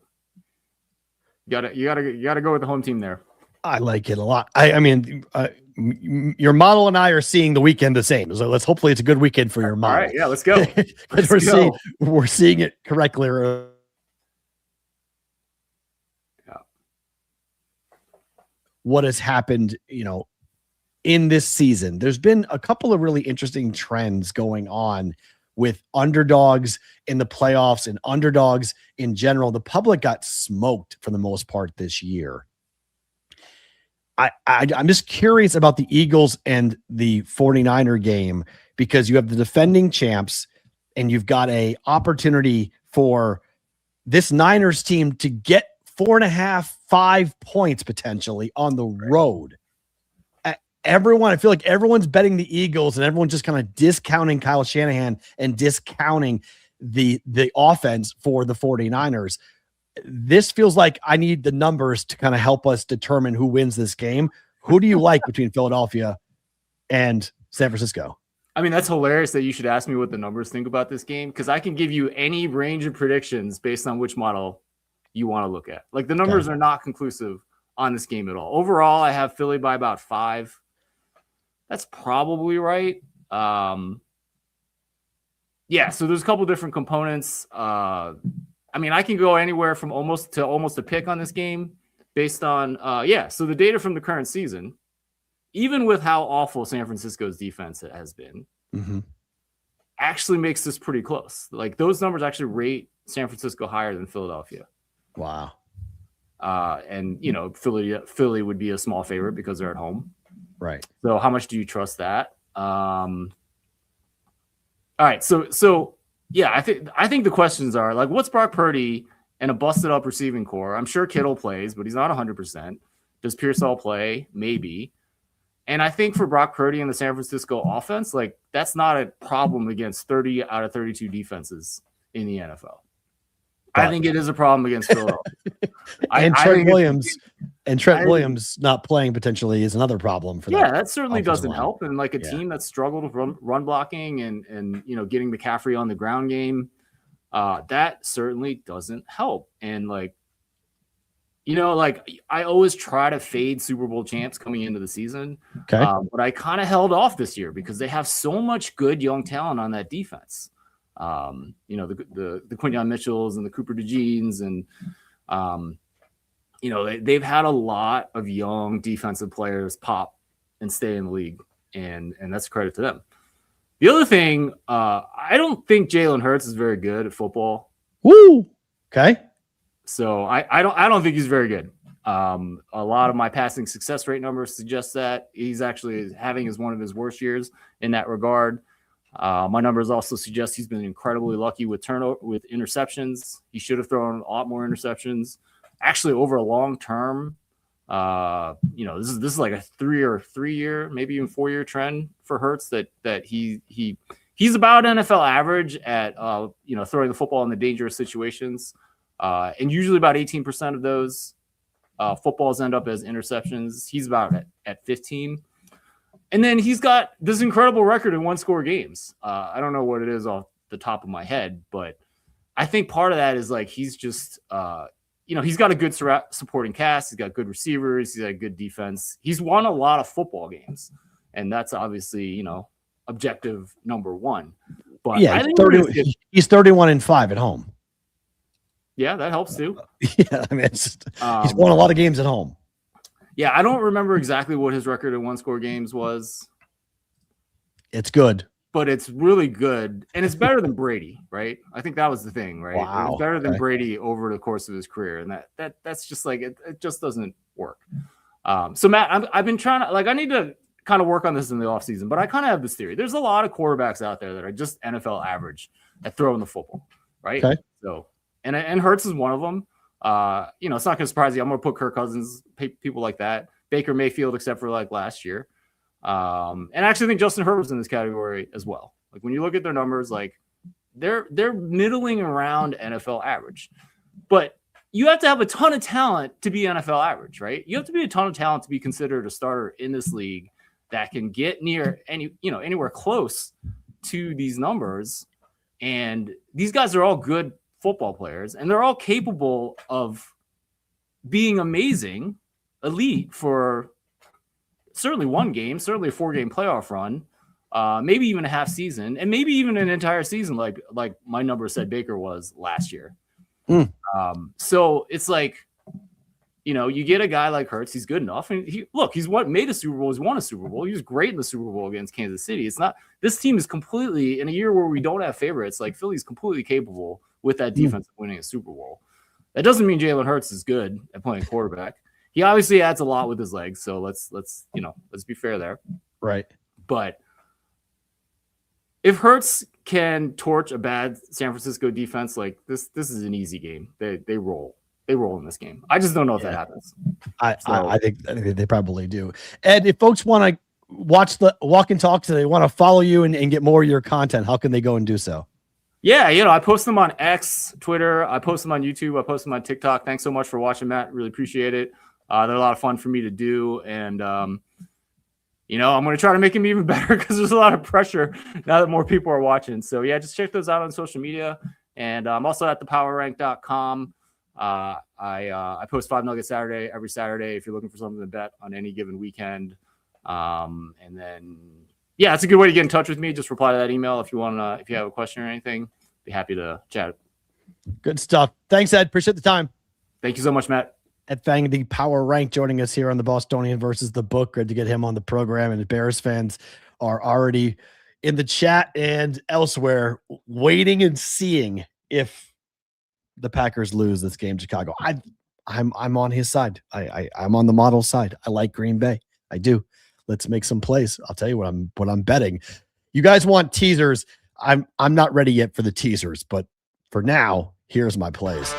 You gotta go with the home team there. I like it a lot. I mean, your model and I are seeing the weekend the same. So hopefully it's a good weekend for your model. All right, yeah, let's go. We're seeing it correctly. What has happened, in this season? There's been a couple of really interesting trends going on with underdogs in the playoffs and underdogs in general. The public got smoked for the most part this year. I'm just curious about the Eagles and the 49er game, because you have the defending champs and you've got a opportunity for this Niners team to get 4.5, 5 points potentially on the road. I feel like everyone's betting the Eagles and everyone's just kind of discounting Kyle Shanahan and discounting the offense for the 49ers. This feels like I need the numbers to kind of help us determine who wins this game. Who do you like between Philadelphia and San Francisco? I mean, that's hilarious that you should ask me what the numbers think about this game, because I can give you any range of predictions based on which model you want to look at. Like the numbers are not conclusive on this game at all. Overall, I have Philly by about 5. That's probably right. Yeah, so there's a couple different components. I mean, I can go anywhere from almost a pick on this game based on, so the data from the current season, even with how awful San Francisco's defense has been, actually makes this pretty close. Like those numbers actually rate San Francisco higher than Philadelphia. Wow. And, Philly would be a small favorite because they're at home. Right. So how much do you trust that? All right. So yeah, I think the questions are like, what's Brock Purdy and a busted up receiving core? I'm sure Kittle plays, but he's not 100%. Does Pearsall play? Maybe. And I think for Brock Purdy and the San Francisco offense, like that's not a problem against 30 out of 32 defenses in the NFL. I think it is a problem against Philadelphia. And Trent Williams not playing potentially is another problem for that. Yeah, that certainly doesn't help. And like a team that's struggled with run blocking and getting McCaffrey on the ground game, that certainly doesn't help. And like, I always try to fade Super Bowl champs coming into the season. Okay. But I kind of held off this year because they have so much good young talent on that defense. The Quinyon Mitchells and the Cooper DeJeans and, they've had a lot of young defensive players pop and stay in the league, and that's a credit to them. The other thing, I don't think Jalen Hurts is very good at football. Woo! Okay. So I don't think he's very good. A lot of my passing success rate numbers suggest that he's actually having one of his worst years in that regard. My numbers also suggest he's been incredibly lucky with interceptions. He should have thrown a lot more interceptions. Actually, over a long term, this is like a 3 year, maybe even 4 year trend for Hurts that he's about NFL average at throwing the football in the dangerous situations, and usually about 18% of those footballs end up as interceptions. He's about at 15. And then he's got this incredible record in one-score games. I don't know what it is off the top of my head, but I think part of that is like he's just, he's got a good supporting cast. He's got good receivers. He's got a good defense. He's won a lot of football games, and that's obviously, objective number one. But yeah, he's 31-5 at home. Yeah, that helps too. Yeah, I mean, he's won a lot of games at home. Yeah, I don't remember exactly what his record in one-score games was. It's good. But it's really good, and it's better than Brady, right? I think that was the thing, right? Wow. It's better than Brady over the course of his career, and that's just like it just doesn't work. So, Matt, I've been trying to, I need to kind of work on this in the offseason, but I kind of have this theory. There's a lot of quarterbacks out there that are just NFL average at throwing the football, right? Okay. So, and Hurts is one of them. It's not going to surprise you. I'm going to put Kirk Cousins, people like that, Baker Mayfield, except for like last year. And I actually think Justin Herbert's in this category as well. Like when you look at their numbers, like they're middling around NFL average, but you have to have a ton of talent to be NFL average, right? You have to be a ton of talent to be considered a starter in this league that can get near anywhere close to these numbers. And these guys are all good football players, and they're all capable of being amazing, elite for certainly one game, certainly a 4-game playoff run, maybe even a half season, and maybe even an entire season, like my number said Baker was last year. So it's like, you get a guy like Hurts, he's good enough, and he's made a Super Bowl, he's won a Super Bowl, he was great in the Super Bowl against Kansas City. It's not, this team is completely, in a year where we don't have favorites, like Philly's completely capable with that defense of winning a Super Bowl. That doesn't mean Jalen Hurts is good at playing quarterback. He obviously adds a lot with his legs, so let's be fair there. Right. But if Hurts can torch a bad San Francisco defense, like this is an easy game. They roll in this game. I just don't know if that happens. I think they probably do. Ed, if folks want to watch the Walk and Talk, so they want to follow you and get more of your content, how can they go and do so? Yeah, I post them on X, Twitter. I post them on YouTube. I post them on TikTok. Thanks so much for watching, Matt. Really appreciate it. They're a lot of fun for me to do. And, I'm going to try to make them even better because there's a lot of pressure now that more people are watching. So, yeah, just check those out on social media. And I'm also at thepowerrank.com. I post 5 Nuggets Saturday every Saturday if you're looking for something to bet on any given weekend. And then, yeah, it's a good way to get in touch with me. Just reply to that email if you if you have a question or anything. Be happy to chat. Good stuff. Thanks, Ed. Appreciate the time. Thank you so much, Matt. Ed Feng, the Power Rank, joining us here on the Bostonian versus the Book. Good to get him on the program. And the Bears fans are already in the chat and elsewhere waiting and seeing if the Packers lose this game, Chicago. I'm on his side. I'm on the model side. I like Green Bay. I do. Let's make some plays. I'll tell you what I'm betting. You guys want teasers. I'm not ready yet for the teasers, but for now, here's my plays.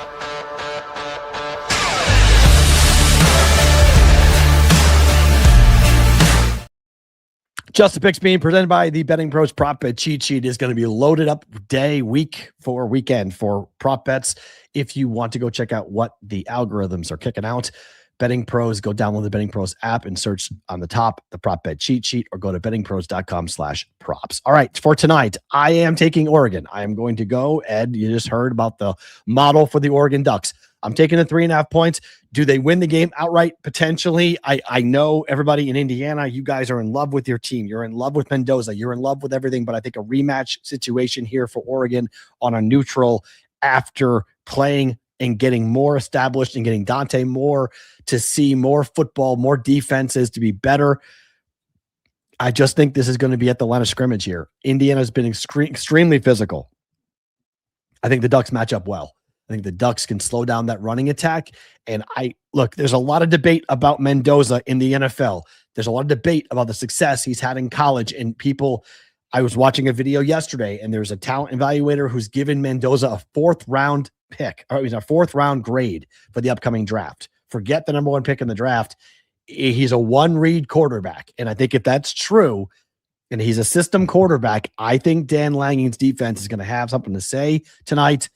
Just the Picks being presented by the Betting Pros Prop Bet Cheat Sheet is going to be loaded up week for weekend for prop bets. If you want to go check out what the algorithms are kicking out, Betting Pros, go download the Betting Pros app and search on the top the Prop Bet Cheat Sheet, or go to bettingpros.com/props. All right, for tonight, I am taking Oregon. I am going to go, Ed, you just heard about the model for the Oregon Ducks. I'm taking the 3.5 points. Do they win the game outright? Potentially. I know everybody in Indiana, you guys are in love with your team. You're in love with Mendoza. You're in love with everything, but I think a rematch situation here for Oregon on a neutral after playing and getting more established and getting Dante more to see more football, more defenses to be better. I just think this is going to be at the line of scrimmage here. Indiana's been extremely physical. I think the Ducks match up well. I think the Ducks can slow down that running attack. And there's a lot of debate about Mendoza in the NFL. There's a lot of debate about the success he's had in college. And I was watching a video yesterday, and there's a talent evaluator who's given Mendoza a 4th round pick, or he's a 4th round grade for the upcoming draft. Forget the number 1 pick in the draft. He's a one-read quarterback. And I think if that's true, and he's a system quarterback, I think Dan Langing's defense is going to have something to say tonight.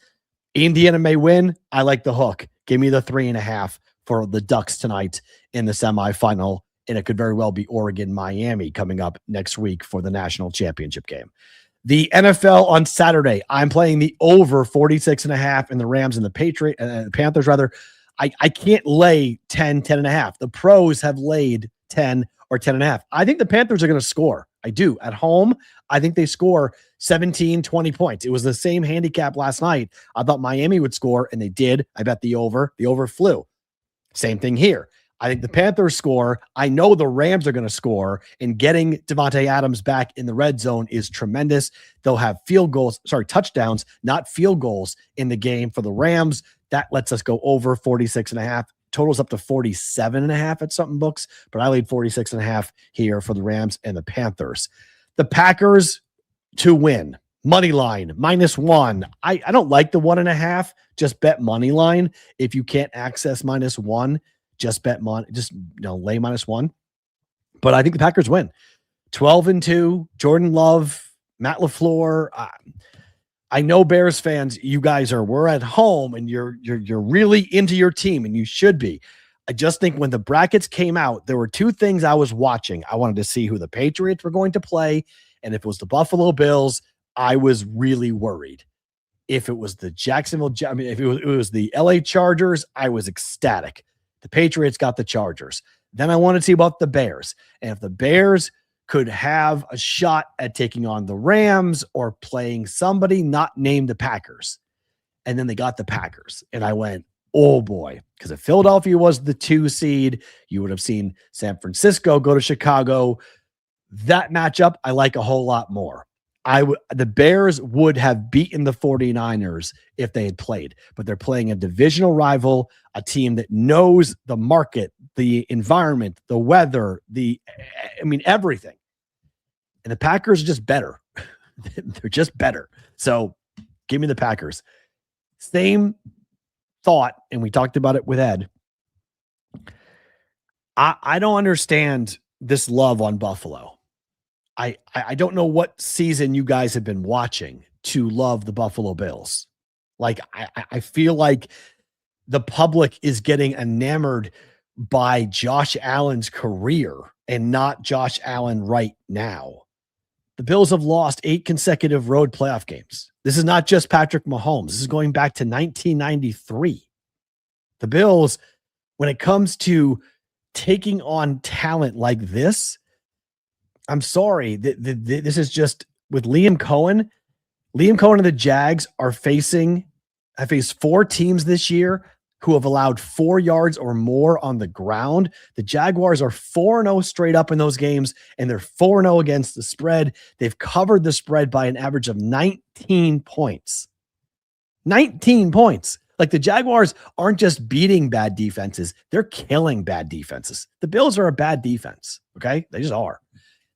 Indiana may win. I like the hook. Give me the 3.5 for the Ducks tonight in the semifinal. And it could very well be Oregon, Miami coming up next week for the national championship game. The NFL on Saturday, I'm playing the over 46.5 in the Rams and the Panthers rather. I can't lay 10.5. The pros have laid 10 or 10.5. I think the Panthers are going to score. I do. At home, I think they score 17, 20 points. It was the same handicap last night. I thought Miami would score, and they did. I bet the over. The over flew. Same thing here. I think the Panthers score. I know the Rams are going to score, and getting Devontae Adams back in the red zone is tremendous. They'll have touchdowns, not field goals in the game for the Rams. That lets us go over 46.5. Totals up to 47.5 at something books, but I lead 46.5 here for the Rams and the Panthers. The Packers to win. Money line, -1. I don't like the 1.5. Just bet money line. If you can't access -1, just bet lay -1. But I think the Packers win. 12-2, Jordan Love, Matt LaFleur. I know Bears fans, you guys we're at home and you're really into your team, and you should be. I just think when the brackets came out, there were 2 things I was watching. I wanted to see who the Patriots were going to play. And if it was the Buffalo Bills, I was really worried. If it was the if it was the LA Chargers, I was ecstatic. The Patriots got the Chargers. Then I wanted to see about the Bears. And if the Bears could have a shot at taking on the Rams or playing somebody not named the Packers. And then they got the Packers. And I went, oh boy, because if Philadelphia was the 2 seed, you would have seen San Francisco go to Chicago. That matchup, I like a whole lot more. The Bears would have beaten the 49ers if they had played, but they're playing a divisional rival, a team that knows the market, the environment, the weather, everything. And the Packers are just better. They're just better. So give me the Packers. Same thought, and we talked about it with Ed. I don't understand this love on Buffalo. I don't know what season you guys have been watching to love the Buffalo Bills. I feel like the public is getting enamored by Josh Allen's career and not Josh Allen right now. The Bills have lost 8 consecutive road playoff games. This is not just Patrick Mahomes. This is going back to 1993. The Bills, when it comes to taking on talent like this, I'm sorry. This is just with Liam Cohen. Liam Cohen and the Jags have faced 4 teams this year who have allowed 4 yards or more on the ground. The Jaguars are 4-0 straight up in those games, and they're 4-0 against the spread. They've covered the spread by an average of 19 points. 19 points. The Jaguars aren't just beating bad defenses. They're killing bad defenses. The Bills are a bad defense. Okay. They just are.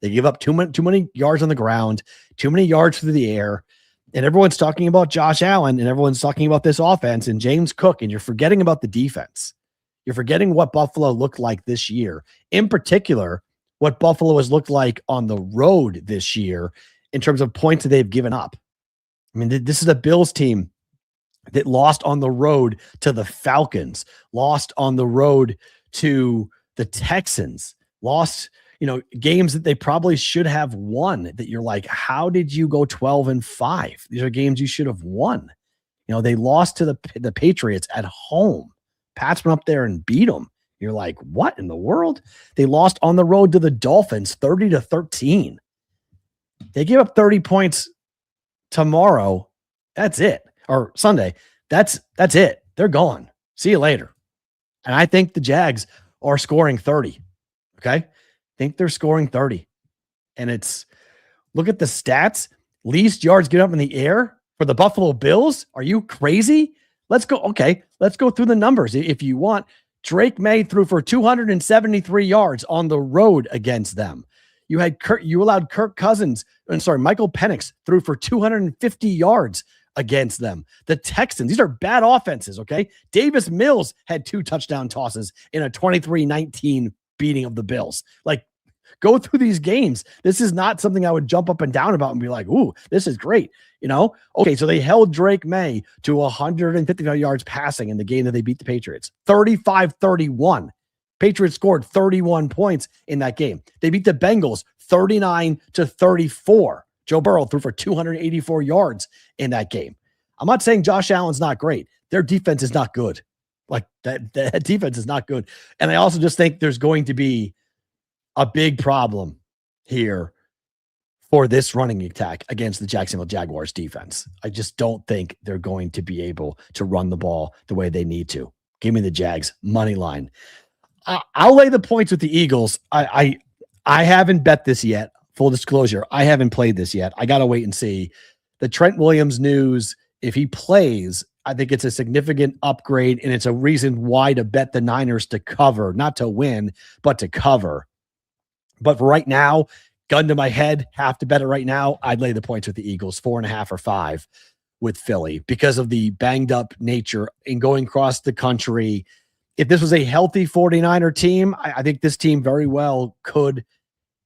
They give up too many yards on the ground, too many yards through the air. And everyone's talking about Josh Allen, and everyone's talking about this offense and James Cook, and you're forgetting about the defense. You're forgetting what Buffalo looked like this year. In particular, what Buffalo has looked like on the road this year in terms of points that they've given up. I mean, this is a Bills team that lost on the road to the Falcons, lost on the road to the Texans, lost, games that they probably should have won, that you're like, how did you go 12-5? These are games you should have won. They lost to the Patriots at home. Pats went up there and beat them. You're like, what in the world? They lost on the road to the Dolphins 30-13. They give up 30 points tomorrow. That's it. Or Sunday. That's it. They're gone. See you later. And I think the Jags are scoring 30. Okay. I think they're scoring 30. And look at the stats. Least yards get up in the air for the Buffalo Bills. Are you crazy? Let's go. Okay. Let's go through the numbers. If you want, Drake May threw for 273 yards on the road against them. You allowed Michael Penix threw for 250 yards against them. The Texans, these are bad offenses, okay? Davis Mills had 2 touchdown tosses in a 23-19 beating of the Bills. Like, go through these games. This is not something I would jump up and down about and be like, ooh, this is great. Okay, so they held Drake May to 155 yards passing in the game that they beat the Patriots. 35-31. Patriots scored 31 points in that game. They beat the Bengals 39-34. Joe Burrow threw for 284 yards in that game. I'm not saying Josh Allen's not great. Their defense is not good. Like, that defense is not good. And I also just think there's going to be a big problem here for this running attack against the Jacksonville Jaguars defense. I just don't think they're going to be able to run the ball the way they need to. Give me the Jags money line. I'll lay the points with the Eagles. I haven't bet this yet. Full disclosure, I haven't played this yet. I got to wait and see. The Trent Williams news, if he plays, I think it's a significant upgrade, and it's a reason why to bet the Niners to cover, not to win, but to cover. But for right now, gun to my head, have to bet it right now, I'd lay the points with the Eagles, 4.5 or 5 with Philly because of the banged up nature in going across the country. If this was a healthy 49er team, I think this team very well could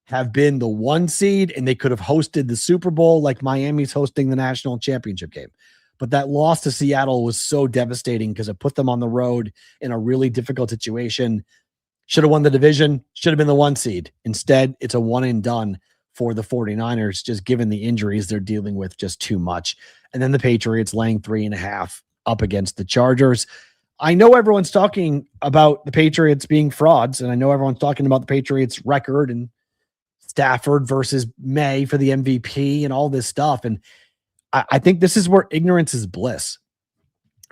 have been the 1 seed, and they could have hosted the Super Bowl like Miami's hosting the national championship game. But that loss to Seattle was so devastating because it put them on the road in a really difficult situation. Should have won the division, should have been the 1 seed. Instead, it's a one and done for the 49ers, just given the injuries they're dealing with just too much. And then the Patriots laying 3.5 up against the Chargers. I know everyone's talking about the Patriots being frauds, and I know everyone's talking about the Patriots record and Stafford versus May for the MVP and all this stuff. And I think this is where ignorance is bliss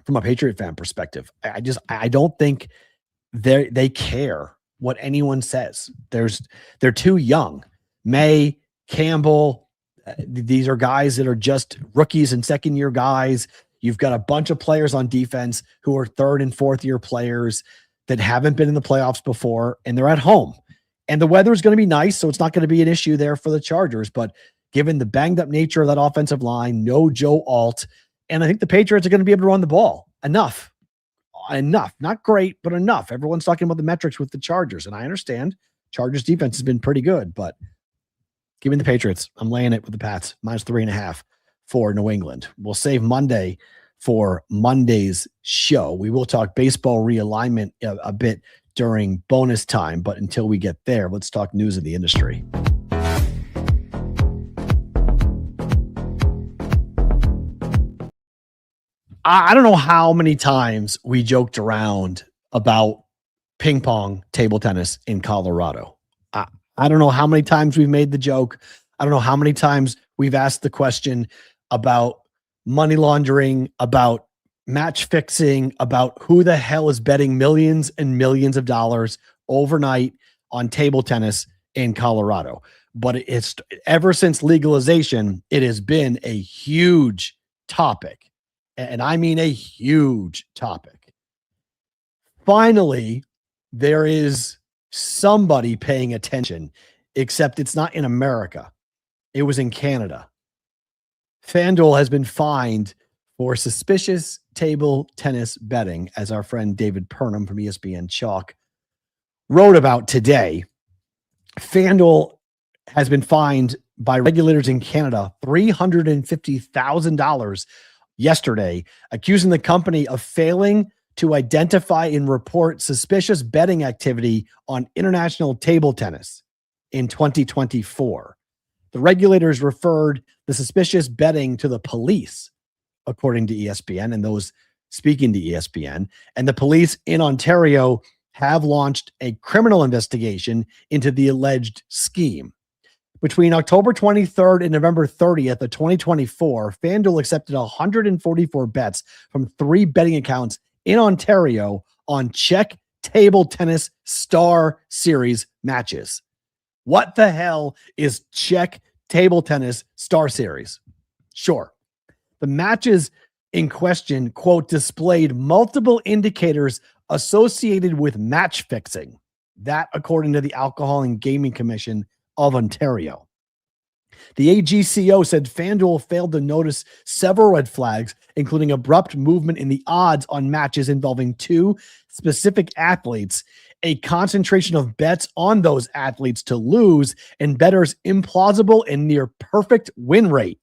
from a Patriot fan perspective. I don't think they care what anyone says. They're too young. May, Campbell, these are guys that are just rookies and second-year guys. You've got a bunch of players on defense who are 3rd and 4th-year players that haven't been in the playoffs before, and they're at home. And the weather is going to be nice, so it's not going to be an issue there for the Chargers. But given the banged-up nature of that offensive line, no Joe Alt, and I think the Patriots are going to be able to run the ball. Enough. Not great, but enough. Everyone's talking about the metrics with the Chargers, and I understand. Chargers defense has been pretty good, but give me the Patriots. I'm laying it with the Pats, -3.5 for New England. We'll save Monday for Monday's show. We will talk baseball realignment a bit during bonus time, but until we get there, let's talk news of the industry. I don't know how many times we joked around about ping pong table tennis in Colorado. I don't know how many times we've made the joke. I don't know how many times we've asked the question about money laundering, about match fixing, about who the hell is betting millions and millions of dollars overnight on table tennis in Colorado. But it's ever since legalization, it has been a huge topic. And I mean a huge topic. Finally, there is somebody paying attention, except it's not in America. It was in Canada. FanDuel has been fined for suspicious table tennis betting, as our friend David Purnham from ESPN Chalk wrote about today. FanDuel has been fined by regulators in Canada $350,000 yesterday, accusing the company of failing to identify and report suspicious betting activity on international table tennis in 2024. The regulators referred the suspicious betting to the police, according to ESPN, and those speaking to ESPN. And the police in Ontario have launched a criminal investigation into the alleged scheme. Between October 23rd and November 30th of 2024, FanDuel accepted 144 bets from 3 betting accounts in Ontario on Czech table tennis Star Series matches. What the hell is Czech table tennis Star Series? Sure. The matches in question, quote, displayed multiple indicators associated with match fixing. That, according to the Alcohol and Gaming Commission of Ontario. The AGCO said FanDuel failed to notice several red flags, including abrupt movement in the odds on matches involving 2 specific athletes, a concentration of bets on those athletes to lose, and bettors' implausible and near perfect win rate.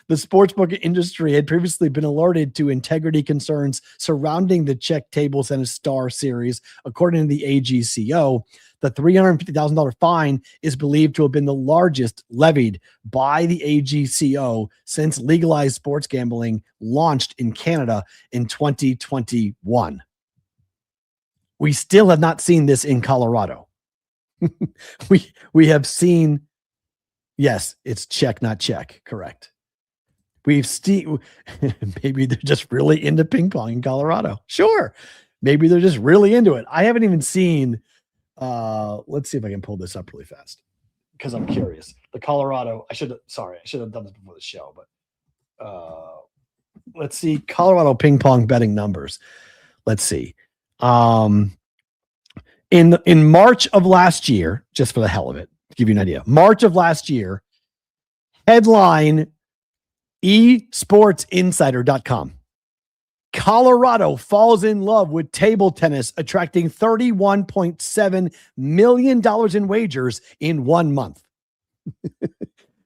The sportsbook industry had previously been alerted to integrity concerns surrounding the Czech table tennis Star Series. According to the AGCO, the $350,000 fine is believed to have been the largest levied by the AGCO since legalized sports gambling launched in Canada in 2021. We still have not seen this in Colorado. we have seen, yes, it's Czech, not Czech, correct. We've seen, maybe they're just really into ping pong in Colorado. Sure. Maybe they're just really into it. I haven't even seen, let's see if I can pull this up really fast because I'm curious. The Colorado, I should have done this before the show, but let's see. Colorado ping pong betting numbers. Let's see. In March of last year, just for the hell of it, to give you an idea, March of last year, headline esportsinsider.com. Colorado falls in love with table tennis, attracting $31.7 million in wagers in 1 month.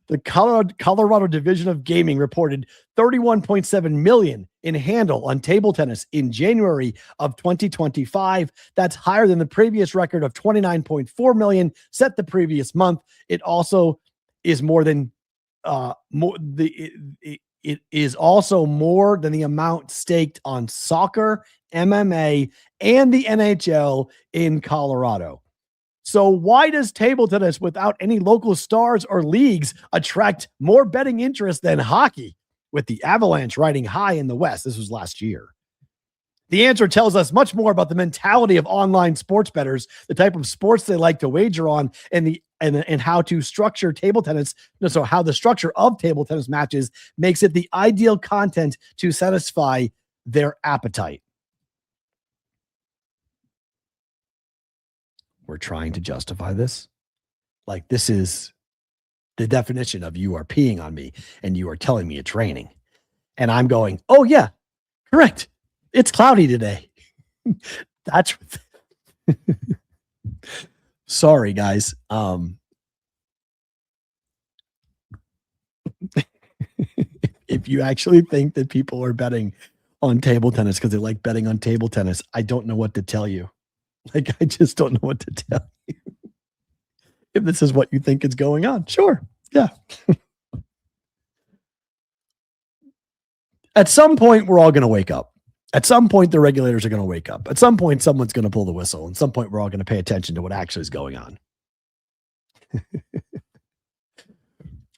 The Colorado Division of Gaming reported $31.7 million in handle on table tennis in January of 2025. That's higher than the previous record of $29.4 million set the previous month. It also is more than it is also more than the amount staked on soccer, MMA, and the NHL in Colorado. So why does table tennis without any local stars or leagues attract more betting interest than hockey, with the Avalanche riding high in the West? This was last year. The answer tells us much more about the mentality of online sports bettors, the type of sports they like to wager on, and how to structure table tennis. So how the structure of table tennis matches makes it the ideal content to satisfy their appetite. We're trying to justify this. Like, this is the definition of you are peeing on me and you are telling me it's raining. And I'm going, oh yeah, correct. It's cloudy today. That's sorry, guys. If you actually think that people are betting on table tennis because they like betting on table tennis, I don't know what to tell you. Like, I just don't know what to tell you. If this is what you think is going on, sure. Yeah. At some point, we're all going to wake up. At some point, the regulators are going to wake up. At some point, someone's going to pull the whistle. And at some point, we're all going to pay attention to what actually is going on.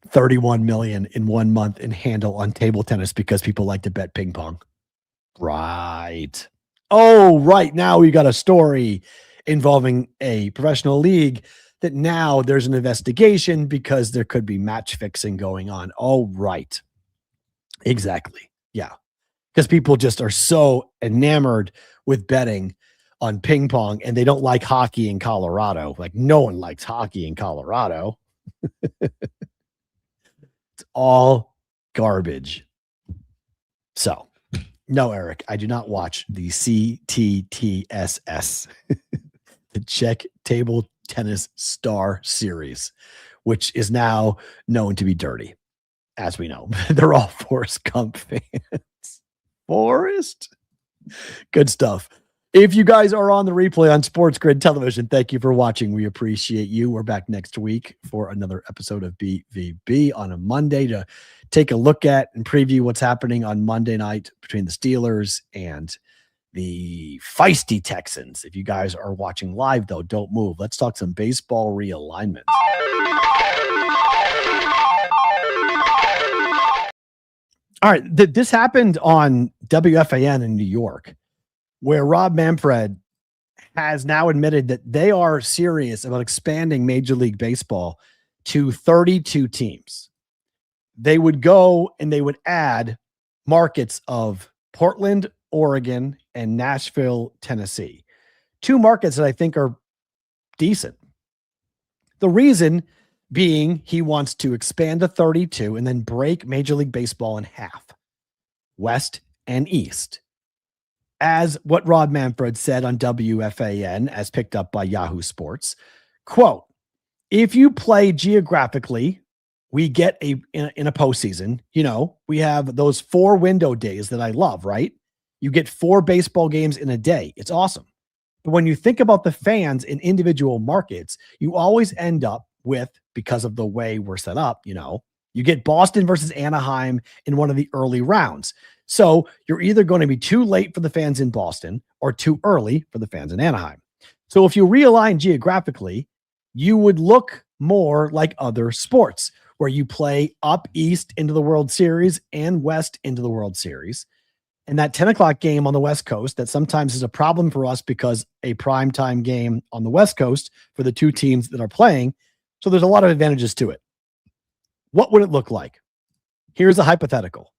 31 million in 1 month in handle on table tennis because people like to bet ping pong. Right. Oh, right. Now we got a story involving a professional league that now there's an investigation because there could be match fixing going on. Oh, right. Exactly. Yeah. Because people just are so enamored with betting on ping pong and they don't like hockey in Colorado. Like, no one likes hockey in Colorado. It's all garbage. So, no, Eric, I do not watch the CTTSS, the Czech Table Tennis Star Series, which is now known to be dirty, as we know. They're all Forrest Gump fans. Forrest? Good stuff. If you guys are on the replay on Sports Grid Television, thank you for watching. We appreciate you. We're back next week for another episode of BVB on a Monday to take a look at and preview what's happening on Monday night between the Steelers and the feisty Texans. If you guys are watching live, though, don't move. Let's talk some baseball realignment. All right, this happened on WFAN in New York, where Rob Manfred has now admitted that they are serious about expanding Major League Baseball to 32 teams. They would go and they would add markets of Portland, Oregon, and Nashville, Tennessee. 2 markets that I think are decent. The reason being he wants to expand to 32 and then break Major League Baseball in half, West and East. As what Rob Manfred said on WFAN, as picked up by Yahoo Sports, quote, if you play geographically, we get in a postseason, we have those 4 window days that I love, right? You get 4 baseball games in a day. It's awesome. But when you think about the fans in individual markets, you always end up with, because of the way we're set up, you get Boston versus Anaheim in one of the early rounds. So you're either going to be too late for the fans in Boston or too early for the fans in Anaheim. So if you realign geographically, you would look more like other sports where you play up east into the World Series and west into the World Series. And that 10 o'clock game on the West Coast that sometimes is a problem for us because a primetime game on the West Coast for the 2 teams that are playing. So there's a lot of advantages to it. What would it look like? Here's a hypothetical.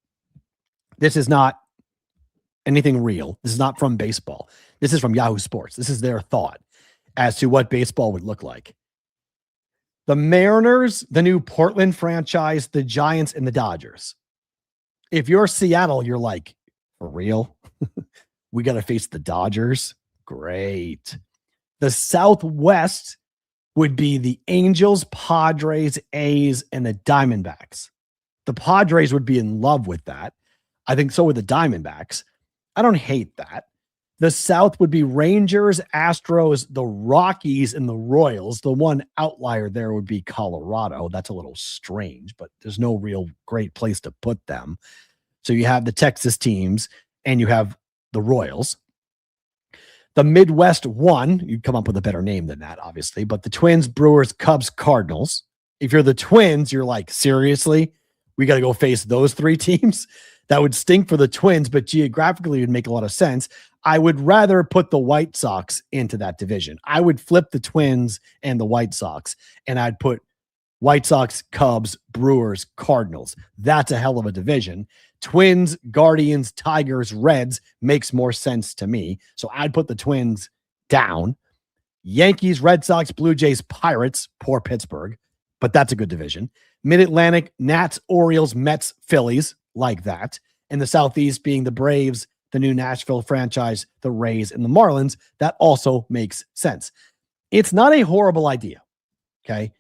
This is not anything real. This is not from baseball. This is from Yahoo Sports. This is their thought as to what baseball would look like. The Mariners, the new Portland franchise, the Giants, and the Dodgers. If you're Seattle, you're like, for real? We got to face the Dodgers? Great. The Southwest would be the Angels, Padres, A's, and the Diamondbacks. The Padres would be in love with that. I think so would the Diamondbacks. I don't hate that. The South would be Rangers, Astros, the Rockies, and the Royals. The one outlier there would be Colorado. That's a little strange, but there's no real great place to put them. So you have the Texas teams and you have the Royals. The Midwest one, you'd come up with a better name than that, obviously, but the Twins, Brewers, Cubs, Cardinals. If you're the Twins, you're like, seriously? We got to go face those 3 teams? That would stink for the Twins, but geographically it would make a lot of sense. I would rather put the White Sox into that division. I would flip the Twins and the White Sox, and I'd put White Sox, Cubs, Brewers, Cardinals. That's a hell of a division. Twins, Guardians, Tigers, Reds makes more sense to me. So I'd put the Twins down. Yankees, Red Sox, Blue Jays, Pirates, poor Pittsburgh, but that's a good division. Mid-Atlantic, Nats, Orioles, Mets, Phillies, like that. And the Southeast being the Braves, the new Nashville franchise, the Rays, and the Marlins. That also makes sense. It's not a horrible idea, okay?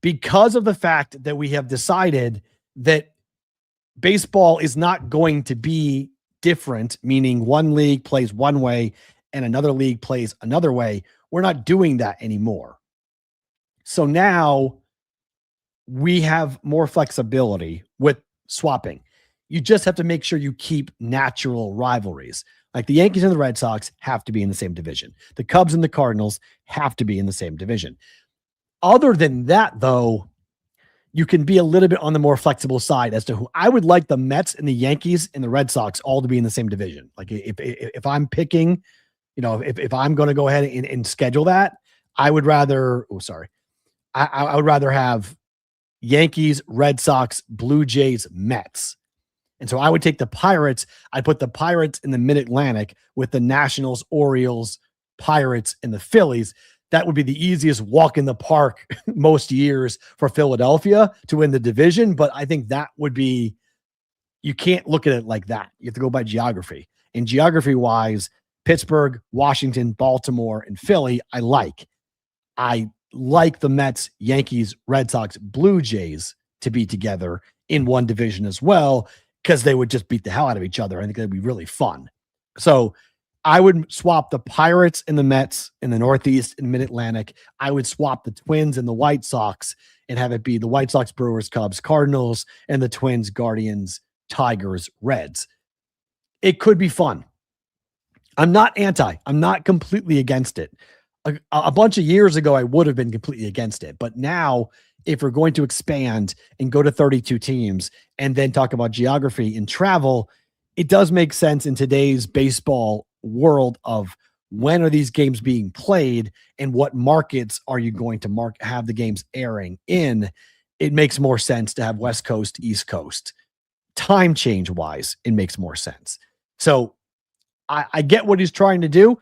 Because of the fact that we have decided that baseball is not going to be different, meaning one league plays one way and another league plays another way. We're not doing that anymore. So now we have more flexibility with swapping. You just have to make sure you keep natural rivalries. Like the Yankees and the Red Sox have to be in the same division. The Cubs and the Cardinals have to be in the same division. Other than that, though, you can be a little bit on the more flexible side as to who I would like the Mets and the Yankees and the Red Sox all to be in the same division. Like if I'm picking, if I'm going to go ahead and schedule that, I would rather, I would rather have Yankees, Red Sox, Blue Jays, Mets. And so I would take the Pirates. I'd put the Pirates in the Mid-Atlantic with the Nationals, Orioles, Pirates, and the Phillies. That would be the easiest walk in the park most years for Philadelphia to win the division. But I think that would be, you can't look at it like that. You have to go by geography. And geography-wise, Pittsburgh, Washington, Baltimore, and Philly, I like. I like the Mets, Yankees, Red Sox, Blue Jays to be together in one division as well, because they would just beat the hell out of each other. I think that'd be really fun. So I would swap the Pirates and the Mets in the Northeast and Mid-Atlantic. I would swap the Twins and the White Sox and have it be the White Sox, Brewers, Cubs, Cardinals, and the Twins, Guardians, Tigers, Reds. It could be fun. I'm not completely against it. A bunch of years ago, I would have been completely against it. But now, if we're going to expand and go to 32 teams and then talk about geography and travel, it does make sense in today's baseball world of when are these games being played and what markets are you going to have the games airing in. It makes more sense to have West Coast, East Coast. Time change wise, it makes more sense. So I get what he's trying to do.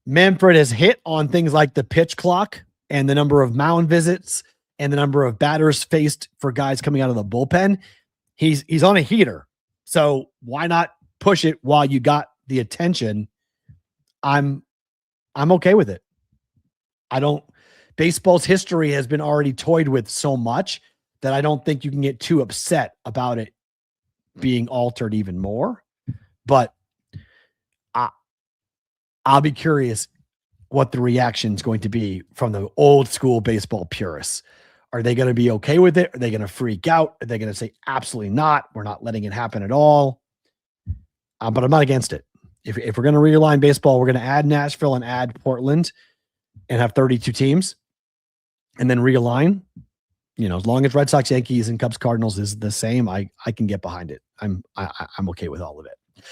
Manfred has hit on things like the pitch clock and the number of mound visits and the number of batters faced for guys coming out of the bullpen. He's on a heater. So why not push it while you got the attention? I'm okay with it. Baseball's history has been already toyed with so much that I don't think you can get too upset about it being altered even more. But I'll be curious what the reaction is going to be from the old school baseball purists. Are they going to be okay with it? Are they going to freak out? Are they going to say, absolutely not, we're not letting it happen at all? But I'm not against it. If we're going to realign baseball, we're going to add Nashville and add Portland and have 32 teams and then realign. As long as Red Sox, Yankees, and Cubs, Cardinals is the same, I can get behind it. I'm okay with all of it.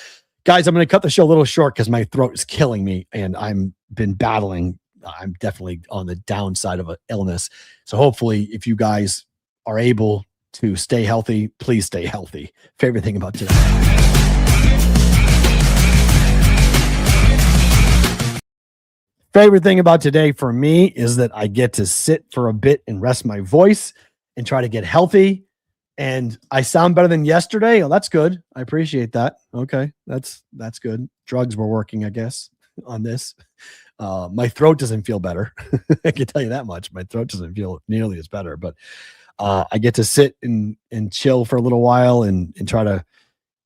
Guys, I'm going to cut the show a little short because my throat is killing me and I'm been battling. I'm definitely on the downside of an illness. So hopefully if you guys are able to stay healthy, please stay healthy. Favorite thing about today. Favorite thing about today for me is that I get to sit for a bit and rest my voice and try to get healthy. And I sound better than yesterday. Oh, that's good. I appreciate that. Okay. That's good. Drugs were working, I guess, on this. My throat doesn't feel better. I can tell you that much. My throat doesn't feel nearly as better, but I get to sit and chill for a little while and try to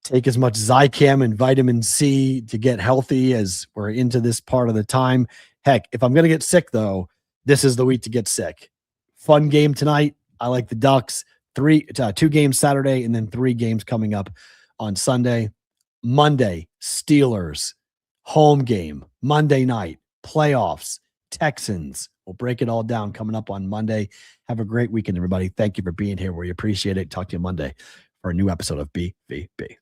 take as much Zicam and vitamin C to get healthy as we're into this part of the time. Heck, if I'm going to get sick though, this is the week to get sick. Fun game tonight. I like the Ducks. 2 games Saturday and then 3 games coming up on Sunday. Monday, Steelers, home game. Monday night, playoffs, Texans. We'll break it all down coming up on Monday. Have a great weekend, everybody. Thank you for being here. We appreciate it. Talk to you Monday for a new episode of BVB.